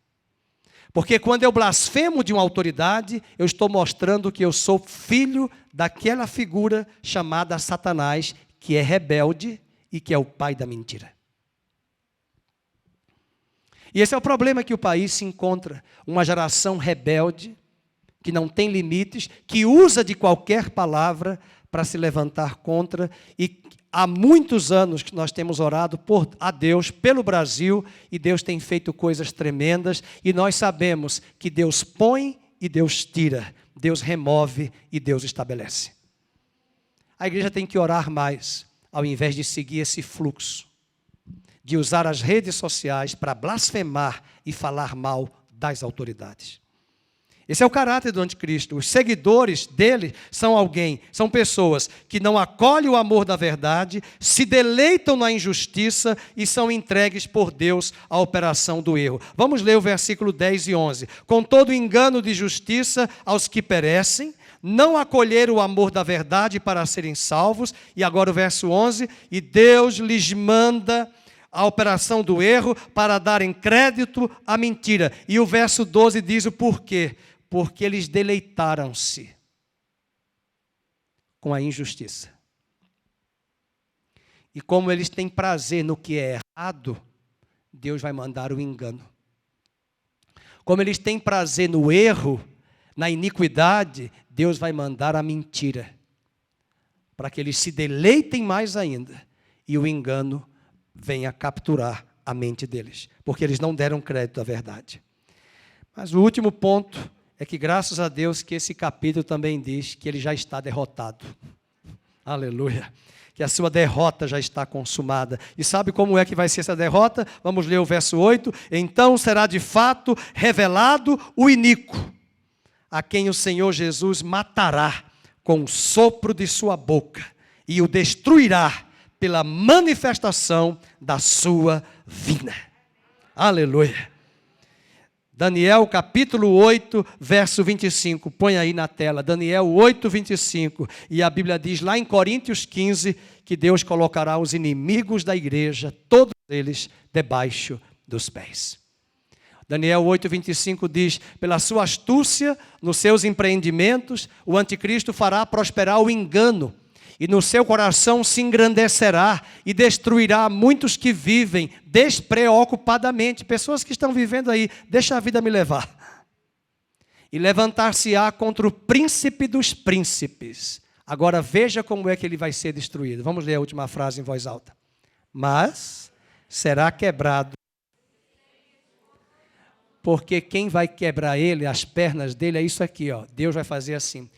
[SPEAKER 1] Porque quando eu blasfemo de uma autoridade, eu estou mostrando que eu sou filho daquela figura chamada Satanás, que é rebelde e que é o pai da mentira. E esse é o problema que o país se encontra. Uma geração rebelde, que não tem limites, que usa de qualquer palavra para se levantar contra, e há muitos anos que nós temos orado a Deus pelo Brasil, e Deus tem feito coisas tremendas, e nós sabemos que Deus põe e Deus tira, Deus remove e Deus estabelece. A igreja tem que orar mais, ao invés de seguir esse fluxo, de usar as redes sociais para blasfemar e falar mal das autoridades. Esse é o caráter do anticristo. Os seguidores dele são pessoas que não acolhem o amor da verdade, se deleitam na injustiça e são entregues por Deus à operação do erro. Vamos ler o versículo 10 e 11. Com todo engano de justiça aos que perecem, não acolheram o amor da verdade para serem salvos. E agora o verso 11, e Deus lhes manda a operação do erro para darem crédito à mentira. E o verso 12 diz o porquê. Porque eles deleitaram-se com a injustiça. E como eles têm prazer no que é errado, Deus vai mandar o engano. Como eles têm prazer no erro, na iniquidade, Deus vai mandar a mentira. Para que eles se deleitem mais ainda. E o engano venha capturar a mente deles. Porque eles não deram crédito à verdade. Mas o último ponto é que, graças a Deus, que esse capítulo também diz que ele já está derrotado. Aleluia. Que a sua derrota já está consumada. E sabe como é que vai ser essa derrota? Vamos ler o verso 8. Então será de fato revelado o iníquo, a quem o Senhor Jesus matará com o sopro de sua boca e o destruirá pela manifestação da sua vinda. Aleluia. Daniel capítulo 8, verso 25, põe aí na tela, Daniel 8, 25, e a Bíblia diz lá em Coríntios 15, que Deus colocará os inimigos da igreja, todos eles debaixo dos pés. Daniel 8:25 diz: pela sua astúcia, nos seus empreendimentos, o anticristo fará prosperar o engano, e no seu coração se engrandecerá e destruirá muitos que vivem despreocupadamente. Pessoas que estão vivendo aí, deixa a vida me levar. E levantar-se-á contra o príncipe dos príncipes. Agora veja como é que ele vai ser destruído. Vamos ler a última frase em voz alta. Mas será quebrado, porque quem vai quebrar ele, as pernas dele, é isso aqui, ó. Deus vai fazer assim.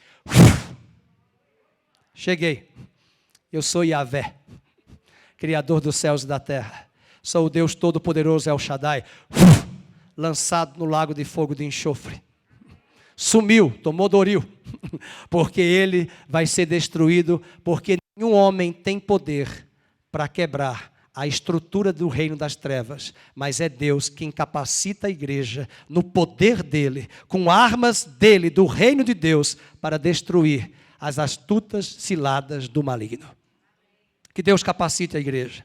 [SPEAKER 1] Cheguei. Eu sou Yahvé, Criador dos céus e da terra. Sou o Deus Todo-Poderoso, El Shaddai. Lançado no lago de fogo de enxofre. Sumiu, tomou Doril. Porque ele vai ser destruído, porque nenhum homem tem poder para quebrar a estrutura do reino das trevas, mas é Deus quem capacita a igreja no poder dele, com armas dele, do reino de Deus, para destruir as astutas ciladas do maligno. Que Deus capacite a igreja.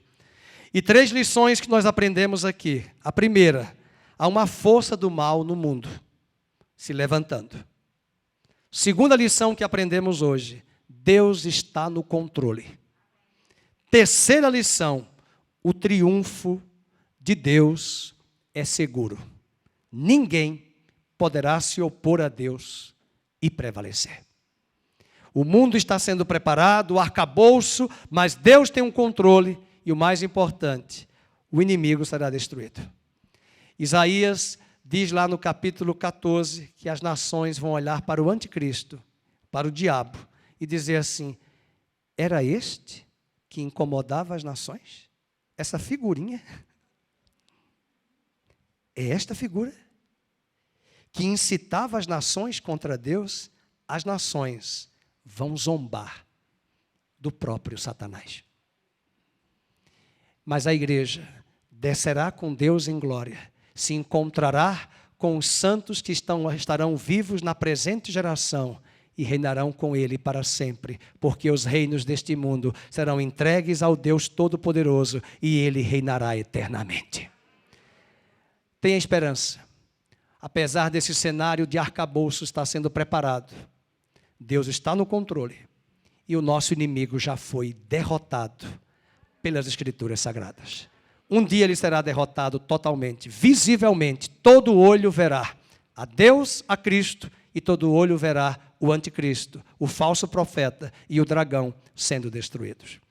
[SPEAKER 1] E 3 lições que nós aprendemos aqui. A primeira, há uma força do mal no mundo se levantando. Segunda lição que aprendemos hoje, Deus está no controle. Terceira lição, o triunfo de Deus é seguro. Ninguém poderá se opor a Deus e prevalecer. O mundo está sendo preparado, o arcabouço, mas Deus tem um controle e o mais importante, o inimigo será destruído. Isaías diz lá no capítulo 14 que as nações vão olhar para o anticristo, para o diabo, e dizer assim: era este que incomodava as nações? Essa figurinha? É esta figura que incitava as nações contra Deus? As nações vão zombar do próprio Satanás. Mas a igreja descerá com Deus em glória, se encontrará com os santos que estarão vivos na presente geração e reinarão com ele para sempre, porque os reinos deste mundo serão entregues ao Deus Todo-Poderoso e ele reinará eternamente. Tenha esperança. Apesar desse cenário de arcabouço estar sendo preparado, Deus está no controle e o nosso inimigo já foi derrotado pelas Escrituras Sagradas. Um dia ele será derrotado totalmente, visivelmente, todo olho verá a Deus, a Cristo, e todo olho verá o anticristo, o falso profeta e o dragão sendo destruídos.